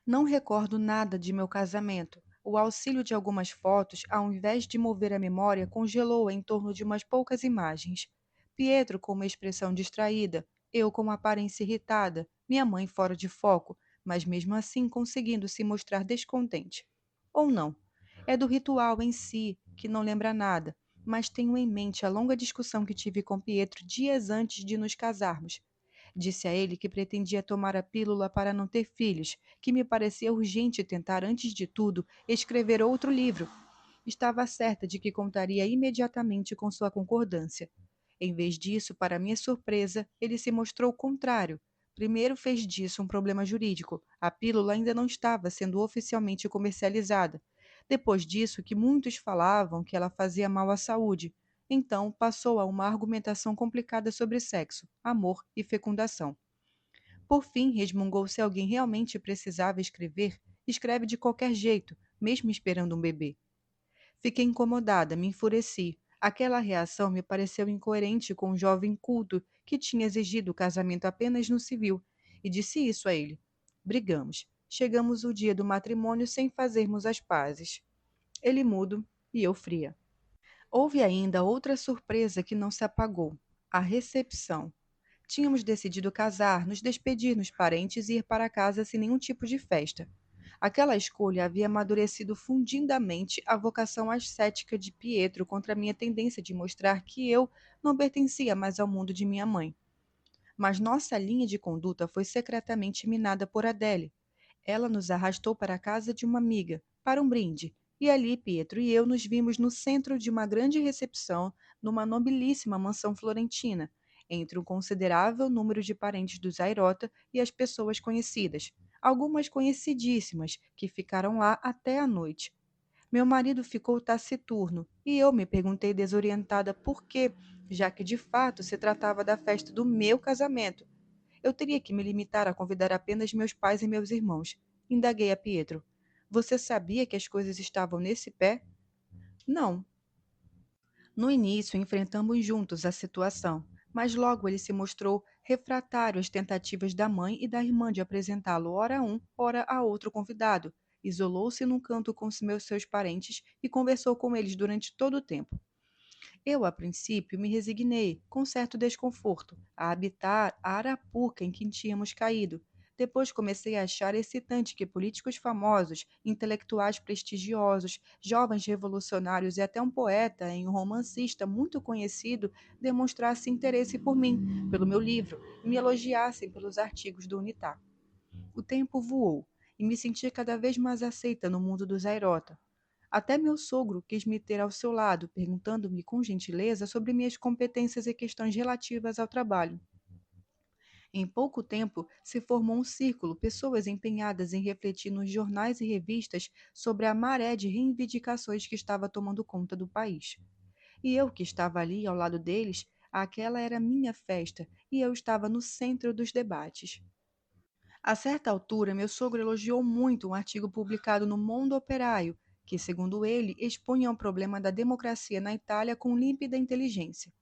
Não recordo nada de meu casamento. O auxílio de algumas fotos, ao invés de mover a memória, congelou em torno de umas poucas imagens. Pietro com uma expressão distraída, eu com uma aparência irritada, minha mãe fora de foco, mas mesmo assim conseguindo se mostrar descontente. Ou não. É do ritual em si, que não lembra nada, mas tenho em mente a longa discussão que tive com Pietro dias antes de nos casarmos. Disse a ele que pretendia tomar a pílula para não ter filhos, que me parecia urgente tentar, antes de tudo, escrever outro livro. Estava certa de que contaria imediatamente com sua concordância. Em vez disso, para minha surpresa, ele se mostrou contrário. Primeiro fez disso um problema jurídico. A pílula ainda não estava sendo oficialmente comercializada. Depois disso, que muitos falavam que ela fazia mal à saúde. Então, passou a uma argumentação complicada sobre sexo, amor e fecundação. Por fim, resmungou: se alguém realmente precisava escrever, escreve de qualquer jeito, mesmo esperando um bebê. Fiquei incomodada, me enfureci. Aquela reação me pareceu incoerente com um jovem culto que tinha exigido o casamento apenas no civil, e disse isso a ele. Brigamos. Chegamos o dia do matrimônio sem fazermos as pazes. Ele mudo e eu fria. Houve ainda outra surpresa que não se apagou: a recepção. Tínhamos decidido casar, nos despedir nos parentes e ir para casa sem nenhum tipo de festa. Aquela escolha havia amadurecido fundidamente a vocação ascética de Pietro contra a minha tendência de mostrar que eu não pertencia mais ao mundo de minha mãe. Mas nossa linha de conduta foi secretamente minada por Adele. Ela nos arrastou para a casa de uma amiga, para um brinde, e ali Pietro e eu nos vimos no centro de uma grande recepção numa nobilíssima mansão florentina, entre um considerável número de parentes dos Airota e as pessoas conhecidas, algumas conhecidíssimas, que ficaram lá até a noite. Meu marido ficou taciturno e eu me perguntei desorientada por quê, já que de fato se tratava da festa do meu casamento. Eu teria que me limitar a convidar apenas meus pais e meus irmãos. Indaguei a Pietro. Você sabia que as coisas estavam nesse pé? Não. No início, enfrentamos juntos a situação, mas logo ele se mostrou refratário às tentativas da mãe e da irmã de apresentá-lo ora a um, ora a outro convidado. Isolou-se num canto com os seus parentes e conversou com eles durante todo o tempo. Eu, a princípio, me resignei, com certo desconforto, a habitar a arapuca em que tínhamos caído. Depois comecei a achar excitante que políticos famosos, intelectuais prestigiosos, jovens revolucionários e até um poeta e um romancista muito conhecido demonstrassem interesse por mim, pelo meu livro, e me elogiassem pelos artigos do Unitá. O tempo voou e me senti cada vez mais aceita no mundo dos Airota. Até meu sogro quis me ter ao seu lado, perguntando-me com gentileza sobre minhas competências e questões relativas ao trabalho. Em pouco tempo, se formou um círculo, pessoas empenhadas em refletir nos jornais e revistas sobre a maré de reivindicações que estava tomando conta do país. E eu, que estava ali ao lado deles, aquela era minha festa e eu estava no centro dos debates. A certa altura, meu sogro elogiou muito um artigo publicado no Mondo Operaio, que, segundo ele, expunha o problema da democracia na Itália com límpida inteligência.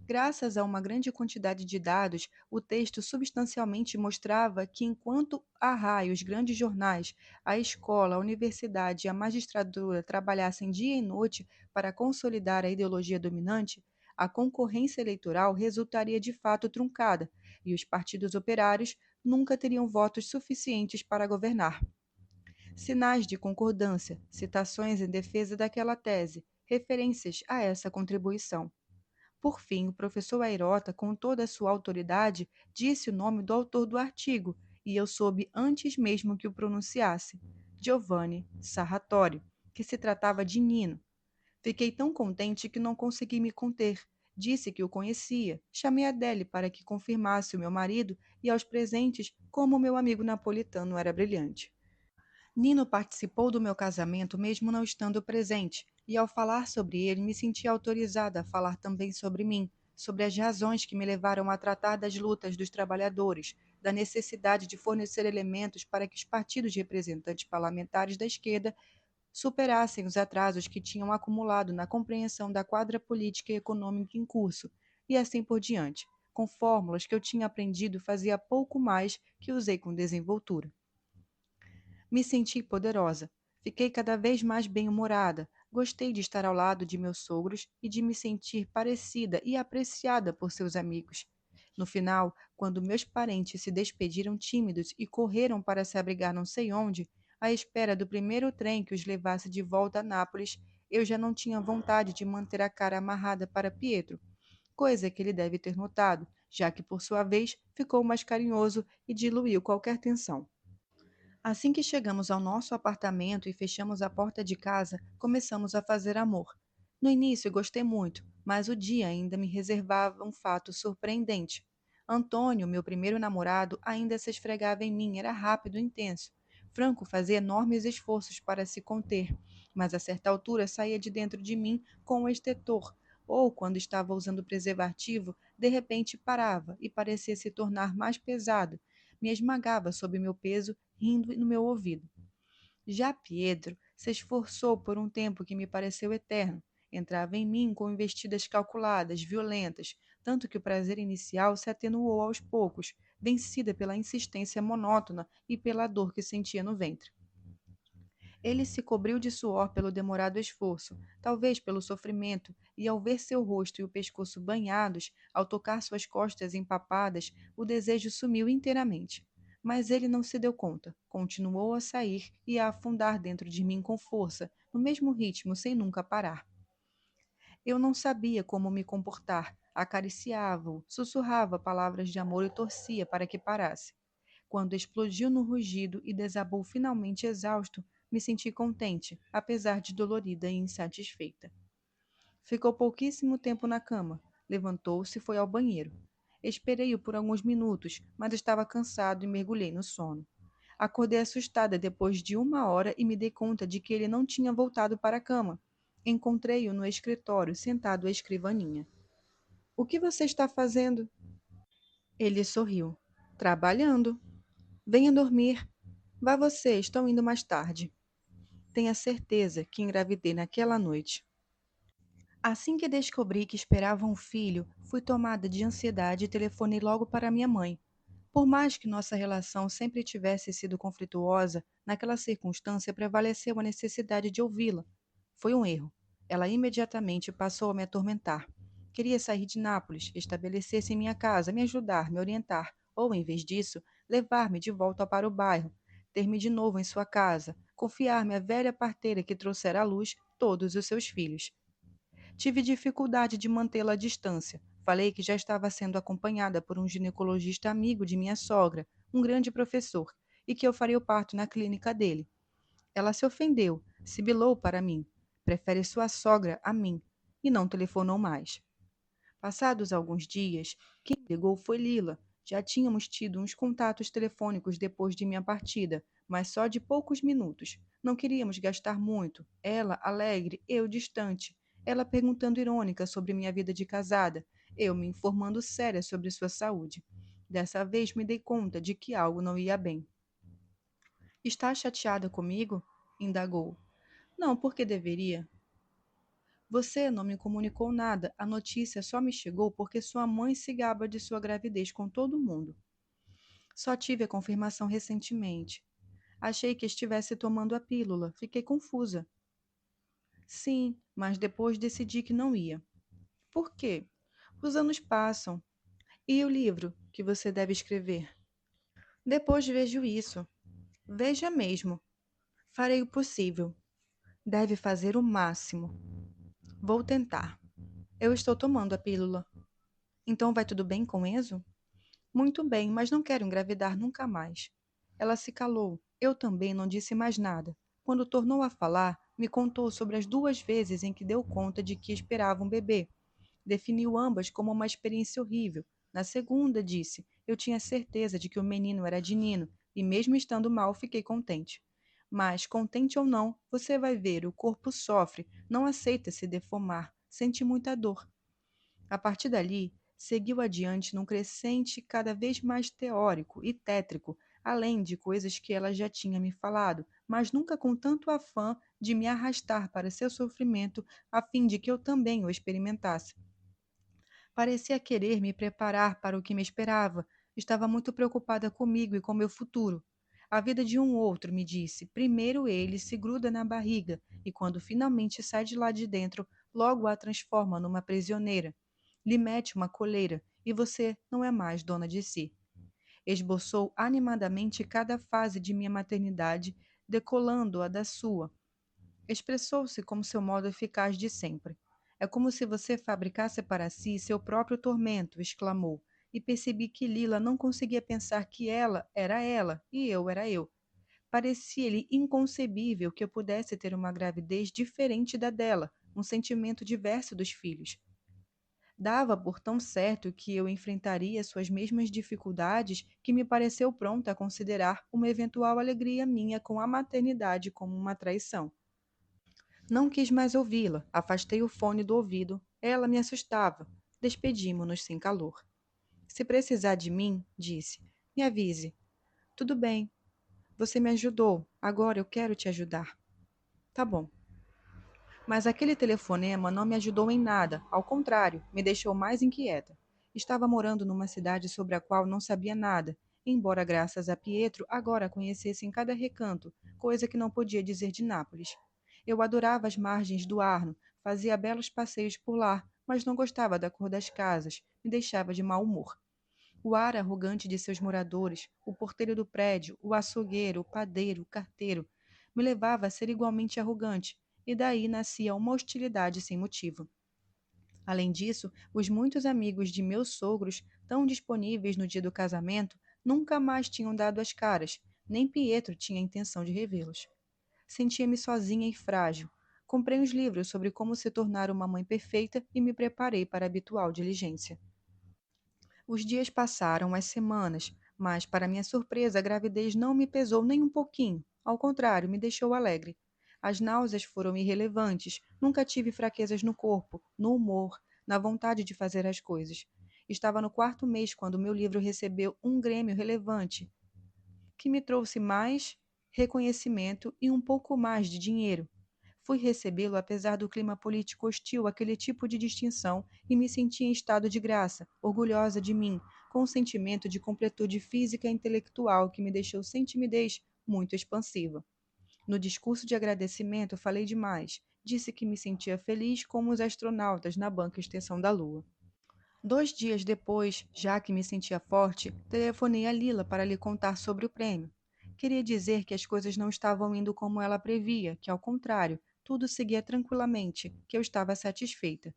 Graças a uma grande quantidade de dados, o texto substancialmente mostrava que, enquanto a RAI, os grandes jornais, a escola, a universidade e a magistratura trabalhassem dia e noite para consolidar a ideologia dominante, a concorrência eleitoral resultaria de fato truncada e os partidos operários nunca teriam votos suficientes para governar. Sinais de concordância, citações em defesa daquela tese, referências a essa contribuição. Por fim, o professor Airota, com toda a sua autoridade, disse o nome do autor do artigo, e eu soube antes mesmo que o pronunciasse: Giovanni Sarratori, que se tratava de Nino. Fiquei tão contente que não consegui me conter. Disse que o conhecia. Chamei a Adele para que confirmasse o meu marido e aos presentes como o meu amigo napolitano era brilhante. Nino participou do meu casamento mesmo não estando presente, e ao falar sobre ele me senti autorizada a falar também sobre mim, sobre as razões que me levaram a tratar das lutas dos trabalhadores, da necessidade de fornecer elementos para que os partidos de representantes parlamentares da esquerda superassem os atrasos que tinham acumulado na compreensão da quadra política e econômica em curso, e assim por diante, com fórmulas que eu tinha aprendido fazia pouco mais que usei com desenvoltura. Me senti poderosa. Fiquei cada vez mais bem-humorada. Gostei de estar ao lado de meus sogros e de me sentir parecida e apreciada por seus amigos. No final, quando meus parentes se despediram tímidos e correram para se abrigar não sei onde, à espera do primeiro trem que os levasse de volta a Nápoles, eu já não tinha vontade de manter a cara amarrada para Pietro, coisa que ele deve ter notado, já que, por sua vez, ficou mais carinhoso e diluiu qualquer tensão. Assim que chegamos ao nosso apartamento e fechamos a porta de casa, começamos a fazer amor. No início gostei muito, mas o dia ainda me reservava um fato surpreendente. Antônio, meu primeiro namorado, ainda se esfregava em mim, era rápido e intenso. Franco fazia enormes esforços para se conter, mas a certa altura saía de dentro de mim com um estetor, ou, quando estava usando preservativo, de repente parava e parecia se tornar mais pesado, me esmagava sob meu peso, rindo no meu ouvido. Já Pietro se esforçou por um tempo que me pareceu eterno. Entrava em mim com investidas calculadas, violentas, tanto que o prazer inicial se atenuou aos poucos, vencida pela insistência monótona e pela dor que sentia no ventre. Ele se cobriu de suor pelo demorado esforço, talvez pelo sofrimento, e ao ver seu rosto e o pescoço banhados, ao tocar suas costas empapadas, o desejo sumiu inteiramente. Mas ele não se deu conta, continuou a sair e a afundar dentro de mim com força, no mesmo ritmo, sem nunca parar. Eu não sabia como me comportar, acariciava-o, sussurrava palavras de amor e torcia para que parasse. Quando explodiu no rugido e desabou finalmente exausto, me senti contente, apesar de dolorida e insatisfeita. Ficou pouquíssimo tempo na cama. Levantou-se e foi ao banheiro. Esperei-o por alguns minutos, mas estava cansado e mergulhei no sono. Acordei assustada depois de 1 hora e me dei conta de que ele não tinha voltado para a cama. Encontrei-o no escritório, sentado à escrivaninha. O que você está fazendo? Ele sorriu. Trabalhando. Venha dormir. Vá você, estou indo mais tarde. Tenha certeza que engravidei naquela noite. Assim que descobri que esperava um filho, fui tomada de ansiedade e telefonei logo para minha mãe. Por mais que nossa relação sempre tivesse sido conflituosa, naquela circunstância prevaleceu a necessidade de ouvi-la. Foi um erro. Ela imediatamente passou a me atormentar. Queria sair de Nápoles, estabelecer-se em minha casa, me ajudar, me orientar, ou, em vez disso, levar-me de volta para o bairro, ter-me de novo em sua casa, confiar-me à velha parteira que trouxera à luz todos os seus filhos. Tive dificuldade de mantê-la à distância. Falei que já estava sendo acompanhada por um ginecologista amigo de minha sogra, um grande professor, e que eu faria o parto na clínica dele. Ela se ofendeu, sibilou para mim. Prefere sua sogra a mim. E não telefonou mais. Passados alguns dias, quem ligou foi Lila. Já tínhamos tido uns contatos telefônicos depois de minha partida, mas só de poucos minutos. Não queríamos gastar muito. Ela, alegre, eu distante. Ela perguntando irônica sobre minha vida de casada, eu me informando séria sobre sua saúde. Dessa vez me dei conta de que algo não ia bem. Está chateada comigo? Indagou. Não, porque deveria. Você não me comunicou nada. A notícia só me chegou porque sua mãe se gaba de sua gravidez com todo mundo. Só tive a confirmação recentemente. Achei que estivesse tomando a pílula. Fiquei confusa. Sim, mas depois decidi que não ia. Por quê? Os anos passam. E o livro que você deve escrever? Depois vejo isso. Veja mesmo. Farei o possível. Deve fazer o máximo. Vou tentar. Eu estou tomando a pílula. Então vai tudo bem com Enzo? Muito bem, mas não quero engravidar nunca mais. Ela se calou. Eu também não disse mais nada. Quando tornou a falar, me contou sobre as 2 vezes em que deu conta de que esperava um bebê. Definiu ambas como uma experiência horrível. Na segunda, disse: eu tinha certeza de que o menino era de Nino, e mesmo estando mal, fiquei contente. Mas, contente ou não, você vai ver, o corpo sofre, não aceita se deformar, sente muita dor. A partir dali, seguiu adiante num crescente cada vez mais teórico e tétrico, além de coisas que ela já tinha me falado, mas nunca com tanto afã de me arrastar para seu sofrimento, a fim de que eu também o experimentasse. Parecia querer me preparar para o que me esperava. Estava muito preocupada comigo e com meu futuro. A vida de um outro, me disse, primeiro ele se gruda na barriga e, quando finalmente sai de lá de dentro, logo a transforma numa prisioneira. Lhe mete uma coleira e você não é mais dona de si. Esboçou animadamente cada fase de minha maternidade, decolando-a da sua. Expressou-se como seu modo eficaz de sempre. É como se você fabricasse para si seu próprio tormento, exclamou, e percebi que Lila não conseguia pensar que ela e eu era eu. Parecia-lhe inconcebível que eu pudesse ter uma gravidez diferente da dela, um sentimento diverso dos filhos. Dava por tão certo que eu enfrentaria suas mesmas dificuldades que me pareceu pronta a considerar uma eventual alegria minha com a maternidade como uma traição. Não quis mais ouvi-la, afastei o fone do ouvido. Ela me assustava. Despedimo-nos sem calor. Se precisar de mim, disse, me avise. Tudo bem. Você me ajudou. Agora eu quero te ajudar. Tá bom. Mas aquele telefonema não me ajudou em nada. Ao contrário, me deixou mais inquieta. Estava morando numa cidade sobre a qual não sabia nada, embora graças a Pietro agora conhecesse em cada recanto, coisa que não podia dizer de Nápoles. Eu adorava as margens do Arno, fazia belos passeios por lá, mas não gostava da cor das casas, me deixava de mau humor. O ar arrogante de seus moradores, o porteiro do prédio, o açougueiro, o padeiro, o carteiro, me levava a ser igualmente arrogante, e daí nascia uma hostilidade sem motivo. Além disso, os muitos amigos de meus sogros, tão disponíveis no dia do casamento, nunca mais tinham dado as caras, nem Pietro tinha intenção de revê-los. Sentia-me sozinha e frágil. Comprei uns livros sobre como se tornar uma mãe perfeita e me preparei para a habitual diligência. Os dias passaram, as semanas, mas, para minha surpresa, a gravidez não me pesou nem um pouquinho. Ao contrário, me deixou alegre. As náuseas foram irrelevantes. Nunca tive fraquezas no corpo, no humor, na vontade de fazer as coisas. Estava no 4º mês quando meu livro recebeu um Grêmio relevante, que me trouxe mais reconhecimento e um pouco mais de dinheiro. Fui recebê-lo apesar do clima político hostil àquele tipo de distinção e me senti em estado de graça, orgulhosa de mim, com um sentimento de completude física e intelectual que me deixou sem timidez, muito expansiva. No discurso de agradecimento falei demais. Disse que me sentia feliz como os astronautas na banca extensão da Lua. 2 dias depois, já que me sentia forte, telefonei a Lila para lhe contar sobre o prêmio. Queria dizer que as coisas não estavam indo como ela previa, que, ao contrário, tudo seguia tranquilamente, que eu estava satisfeita.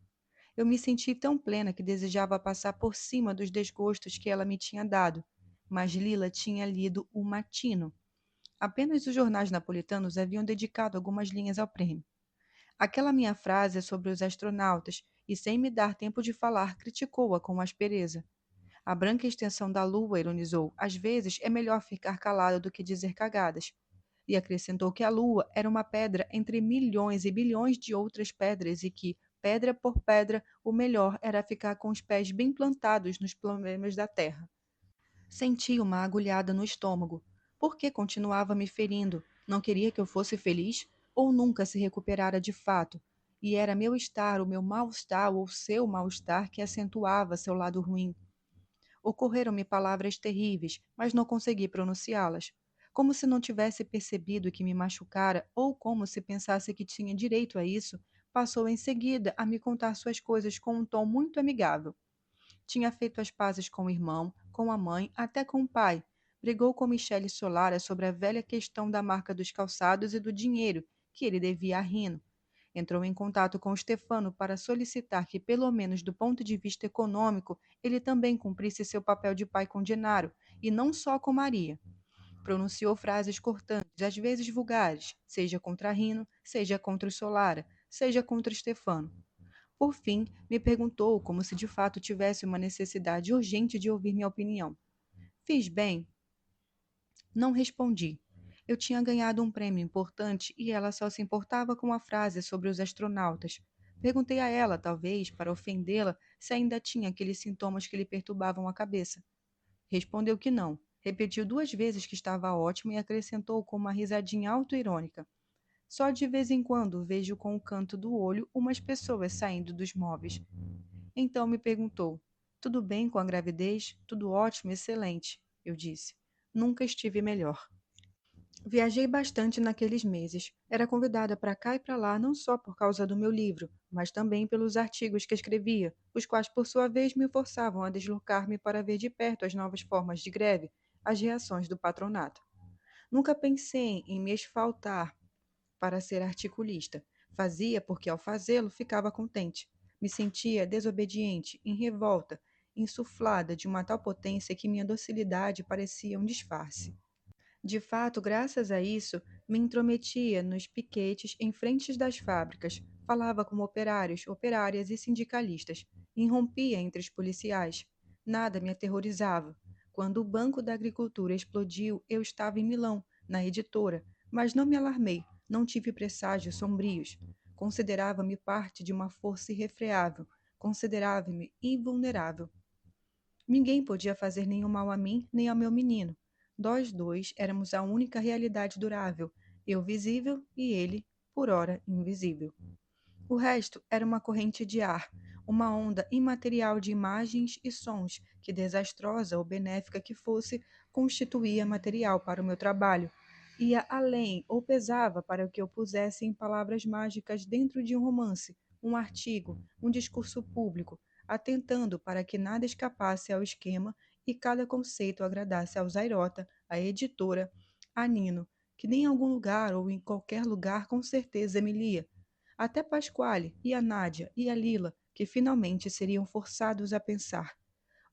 Eu me senti tão plena que desejava passar por cima dos desgostos que ela me tinha dado. Mas Lila tinha lido o Matino. Apenas os jornais napolitanos haviam dedicado algumas linhas ao prêmio. Aquela minha frase é sobre os astronautas, e sem me dar tempo de falar, criticou-a com aspereza. A branca extensão da lua, ironizou, às vezes é melhor ficar calado do que dizer cagadas. E acrescentou que a lua era uma pedra entre milhões e bilhões de outras pedras e que, pedra por pedra, o melhor era ficar com os pés bem plantados nos problemas da terra. Senti uma agulhada no estômago. Por que continuava me ferindo? Não queria que eu fosse feliz? Ou nunca se recuperara de fato? E era meu estar, o meu mal-estar ou seu mal-estar que acentuava seu lado ruim. Ocorreram-me palavras terríveis, mas não consegui pronunciá-las. Como se não tivesse percebido que me machucara, ou como se pensasse que tinha direito a isso, passou em seguida a me contar suas coisas com um tom muito amigável. Tinha feito as pazes com o irmão, com a mãe, até com o pai. Brigou com Michele Solara sobre a velha questão da marca dos calçados e do dinheiro que ele devia a Rino. Entrou em contato com Stefano para solicitar que, pelo menos do ponto de vista econômico, ele também cumprisse seu papel de pai com Gennaro, e não só com Maria. Pronunciou frases cortantes, às vezes vulgares, seja contra Rino, seja contra o Solara, seja contra Stefano. Por fim, me perguntou como se de fato tivesse uma necessidade urgente de ouvir minha opinião. Fiz bem? Não respondi. Eu tinha ganhado um prêmio importante e ela só se importava com a frase sobre os astronautas. Perguntei a ela, talvez, para ofendê-la, se ainda tinha aqueles sintomas que lhe perturbavam a cabeça. Respondeu que não. Repetiu 2 vezes que estava ótimo e acrescentou com uma risadinha autoirônica. Só de vez em quando vejo com o canto do olho umas pessoas saindo dos móveis. Então me perguntou: tudo bem com a gravidez? Tudo ótimo, excelente, eu disse. Nunca estive melhor. Viajei bastante naqueles meses. Era convidada para cá e para lá não só por causa do meu livro, mas também pelos artigos que escrevia, os quais, por sua vez, me forçavam a deslocar-me para ver de perto as novas formas de greve, as reações do patronato. Nunca pensei em me esfaltar para ser articulista. Fazia porque, ao fazê-lo, ficava contente. Me sentia desobediente, em revolta, insuflada de uma tal potência que minha docilidade parecia um disfarce. De fato, graças a isso, me intrometia nos piquetes em frente das fábricas, falava com operários, operárias e sindicalistas, irrompia entre os policiais. Nada me aterrorizava. Quando o Banco da Agricultura explodiu, eu estava em Milão, na editora, mas não me alarmei, não tive presságios sombrios. Considerava-me parte de uma força irrefreável, considerava-me invulnerável. Ninguém podia fazer nenhum mal a mim, nem ao meu menino. Nós dois éramos a única realidade durável, eu visível e ele, por ora, invisível. O resto era uma corrente de ar, uma onda imaterial de imagens e sons que, desastrosa ou benéfica que fosse, constituía material para o meu trabalho. Ia além ou pesava para que eu pusesse em palavras mágicas dentro de um romance, um artigo, um discurso público, atentando para que nada escapasse ao esquema e cada conceito agradasse ao Zairota, à editora, a Nino, que nem em algum lugar ou em qualquer lugar com certeza me lia, até Pasquale e a Nádia e a Lila, que finalmente seriam forçados a pensar.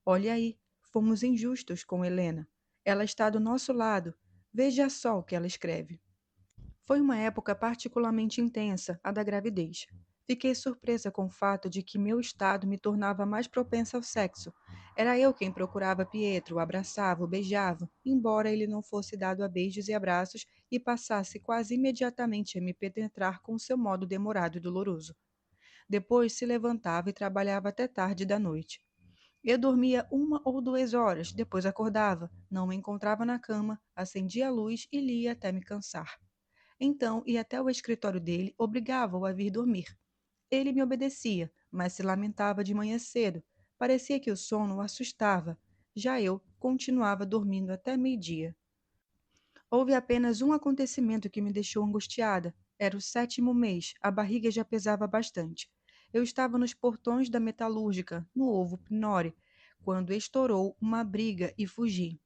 Olha aí, fomos injustos com Helena. Ela está do nosso lado. Veja só o que ela escreve. Foi uma época particularmente intensa, a da gravidez. Fiquei surpresa com o fato de que meu estado me tornava mais propensa ao sexo. Era eu quem procurava Pietro, o abraçava, o beijava, embora ele não fosse dado a beijos e abraços e passasse quase imediatamente a me penetrar com seu modo demorado e doloroso. Depois se levantava e trabalhava até tarde da noite. Eu dormia 1 ou 2 horas, depois acordava, não me encontrava na cama, acendia a luz e lia até me cansar. Então ia até o escritório dele, obrigava-o a vir dormir. Ele me obedecia, mas se lamentava de manhã cedo. Parecia que o sono o assustava. Já eu continuava dormindo até meio-dia. Houve apenas um acontecimento que me deixou angustiada. Era o 7º mês, a barriga já pesava bastante. Eu estava nos portões da metalúrgica, no Ovo Pinore, quando estourou uma briga e fugi.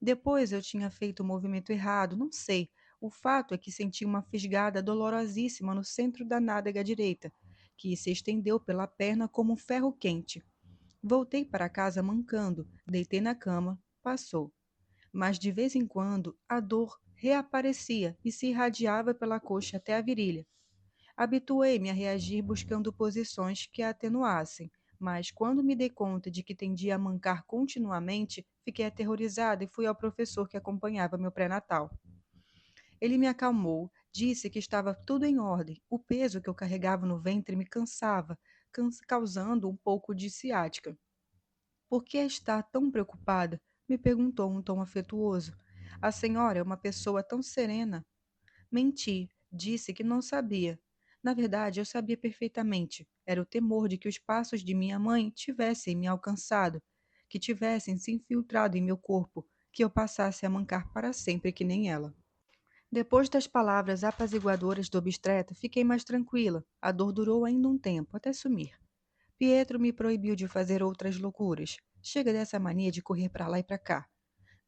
Depois eu tinha feito o movimento errado, não sei. O fato é que senti uma fisgada dolorosíssima no centro da nádega direita, que se estendeu pela perna como um ferro quente. Voltei para casa mancando, deitei na cama, passou. Mas de vez em quando a dor reaparecia e se irradiava pela coxa até a virilha. Habituei-me a reagir buscando posições que a atenuassem, mas quando me dei conta de que tendia a mancar continuamente, fiquei aterrorizada e fui ao professor que acompanhava meu pré-natal. Ele me acalmou, disse que estava tudo em ordem, o peso que eu carregava no ventre me cansava, causando um pouco de ciática. Por que está tão preocupada? Me perguntou um tom afetuoso. A senhora é uma pessoa tão serena. Menti, disse que não sabia. Na verdade, eu sabia perfeitamente. Era o temor de que os passos de minha mãe tivessem me alcançado, que tivessem se infiltrado em meu corpo, que eu passasse a mancar para sempre que nem ela. Depois das palavras apaziguadoras do obstetra, fiquei mais tranquila. A dor durou ainda um tempo, até sumir. Pietro me proibiu de fazer outras loucuras. Chega dessa mania de correr para lá e para cá.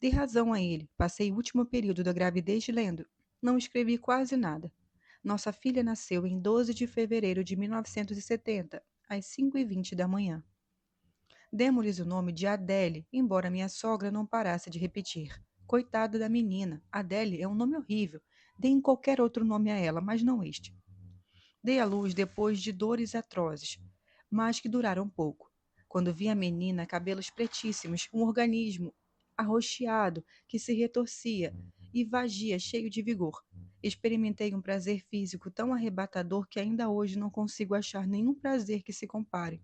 Dei razão a ele. Passei o último período da gravidez lendo. Não escrevi quase nada. Nossa filha nasceu em 12 de fevereiro de 1970, às 5h20 da manhã. Demos-lhes o nome de Adele, embora minha sogra não parasse de repetir. Coitada da menina, Adele é um nome horrível. Deem qualquer outro nome a ela, mas não este. Dei à luz depois de dores atrozes, mas que duraram pouco. Quando vi a menina, cabelos pretíssimos, um organismo arroxeado que se retorcia e vagia cheio de vigor. Experimentei um prazer físico tão arrebatador que ainda hoje não consigo achar nenhum prazer que se compare.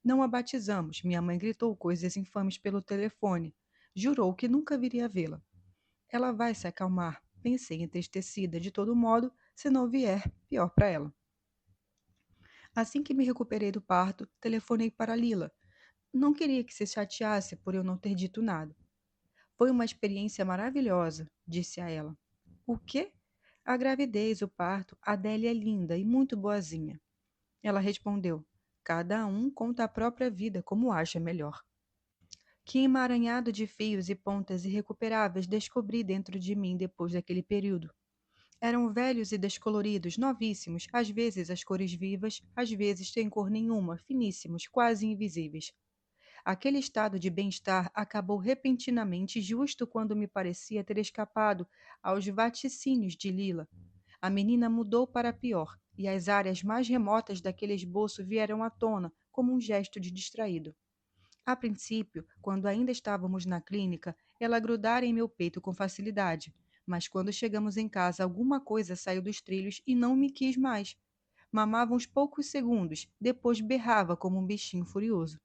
Não a batizamos, minha mãe gritou coisas infames pelo telefone. Jurou que nunca viria vê-la. Ela vai se acalmar, pensei entristecida. De todo modo, se não vier, pior para ela. Assim que me recuperei do parto, telefonei para Lila. Não queria que se chateasse por eu não ter dito nada. Foi uma experiência maravilhosa, disse a ela. O quê? A gravidez, o parto, a Adélia é linda e muito boazinha. Ela respondeu, cada um conta a própria vida como acha melhor. Que emaranhado de fios e pontas irrecuperáveis descobri dentro de mim depois daquele período. Eram velhos e descoloridos, novíssimos, às vezes as cores vivas, às vezes sem cor nenhuma, finíssimos, quase invisíveis. Aquele estado de bem-estar acabou repentinamente justo quando me parecia ter escapado aos vaticínios de Lila. A menina mudou para pior, e as áreas mais remotas daquele esboço vieram à tona como um gesto de distraído. A princípio, quando ainda estávamos na clínica, ela grudara em meu peito com facilidade, mas quando chegamos em casa, alguma coisa saiu dos trilhos e não me quis mais. Mamava uns poucos segundos, depois berrava como um bichinho furioso.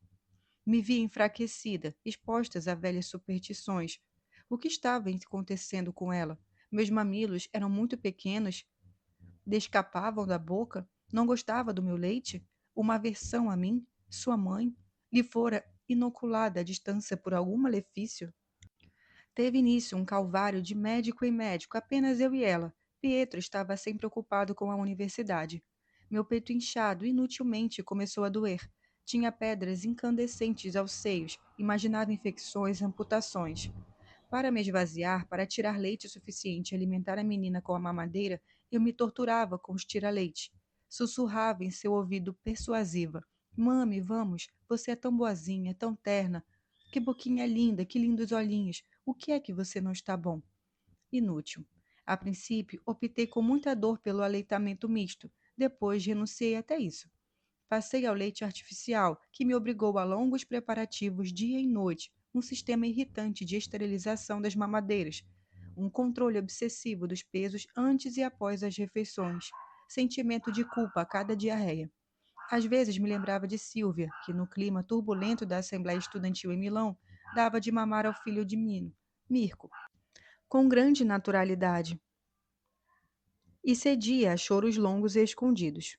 Me via enfraquecida, exposta a velhas superstições. O que estava acontecendo com ela? Meus mamilos eram muito pequenos, descapavam da boca, não gostava do meu leite? Uma aversão a mim, sua mãe, lhe fora inoculada à distância por algum malefício? Teve início um calvário de médico em médico, apenas eu e ela. Pietro estava sempre ocupado com a universidade. Meu peito inchado inutilmente começou a doer. Tinha pedras incandescentes aos seios, imaginava infecções, amputações. Para me esvaziar, para tirar leite suficiente e alimentar a menina com a mamadeira, eu me torturava com os tira-leite. Sussurrava em seu ouvido persuasiva. Mami, vamos, você é tão boazinha, tão terna. Que boquinha linda, que lindos olhinhos. O que é que você não está bom? Inútil. A princípio, optei com muita dor pelo aleitamento misto. Depois, renunciei até isso. Passei ao leite artificial, que me obrigou a longos preparativos dia e noite, um sistema irritante de esterilização das mamadeiras, um controle obsessivo dos pesos antes e após as refeições, sentimento de culpa a cada diarreia. Às vezes me lembrava de Silvia, que no clima turbulento da Assembleia Estudantil em Milão, dava de mamar ao filho de Mino, Mirko, com grande naturalidade, e cedia a choros longos e escondidos.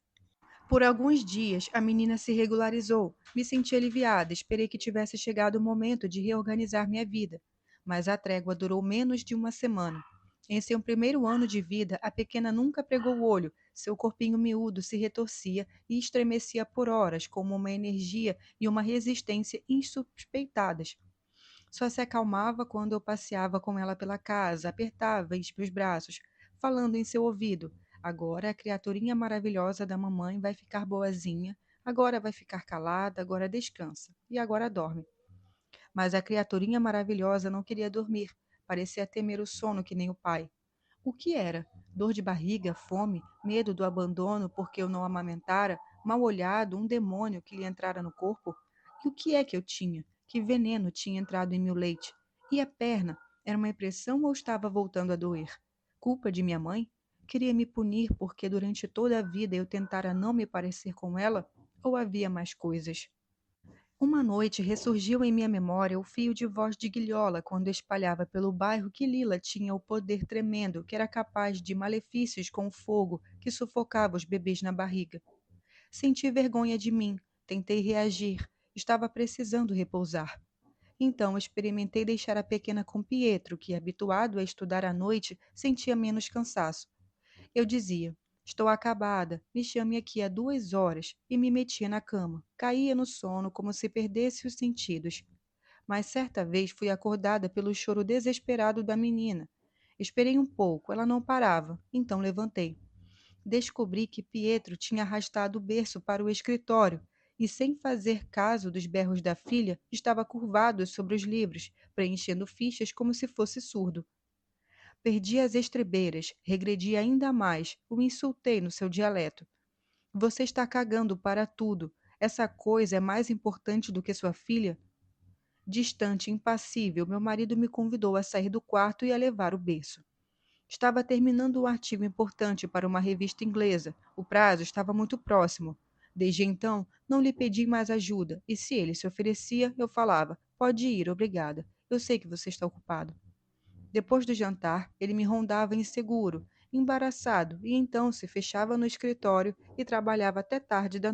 Por alguns dias, a menina se regularizou. Me senti aliviada, esperei que tivesse chegado o momento de reorganizar minha vida. Mas a trégua durou menos de uma semana. Em seu primeiro ano de vida, a pequena nunca pregou o olho, seu corpinho miúdo se retorcia e estremecia por horas, com uma energia e uma resistência insuspeitadas. Só se acalmava quando eu passeava com ela pela casa, apertava meus braços, falando em seu ouvido. Agora a criaturinha maravilhosa da mamãe vai ficar boazinha, agora vai ficar calada, agora descansa, e agora dorme. Mas a criaturinha maravilhosa não queria dormir, parecia temer o sono que nem o pai. O que era? Dor de barriga, fome, medo do abandono porque eu não amamentara, mal-olhado, um demônio que lhe entrara no corpo? E o que é que eu tinha? Que veneno tinha entrado em meu leite? E a perna? Era uma impressão ou estava voltando a doer? Culpa de minha mãe? Queria me punir porque durante toda a vida eu tentara não me parecer com ela? Ou havia mais coisas? Uma noite ressurgiu em minha memória o fio de voz de Guilhola quando espalhava pelo bairro que Lila tinha o poder tremendo que era capaz de malefícios com o fogo que sufocava os bebês na barriga. Senti vergonha de mim, tentei reagir, estava precisando repousar. Então experimentei deixar a pequena com Pietro, que, habituado a estudar à noite, sentia menos cansaço. Eu dizia, estou acabada, me chame aqui há 2 horas, e me metia na cama. Caía no sono como se perdesse os sentidos. Mas certa vez fui acordada pelo choro desesperado da menina. Esperei um pouco, ela não parava, então levantei. Descobri que Pietro tinha arrastado o berço para o escritório e, sem fazer caso dos berros da filha, estava curvado sobre os livros, preenchendo fichas como se fosse surdo. Perdi as estribeiras, regredi ainda mais, o insultei no seu dialeto. Você está cagando para tudo. Essa coisa é mais importante do que sua filha? Distante, impassível, meu marido me convidou a sair do quarto e a levar o berço. Estava terminando um artigo importante para uma revista inglesa. O prazo estava muito próximo. Desde então, não lhe pedi mais ajuda, e se ele se oferecia, eu falava: pode ir, obrigada. Eu sei que você está ocupado. Depois do jantar, ele me rondava inseguro, embaraçado, e então se fechava no escritório e trabalhava até tarde da noite.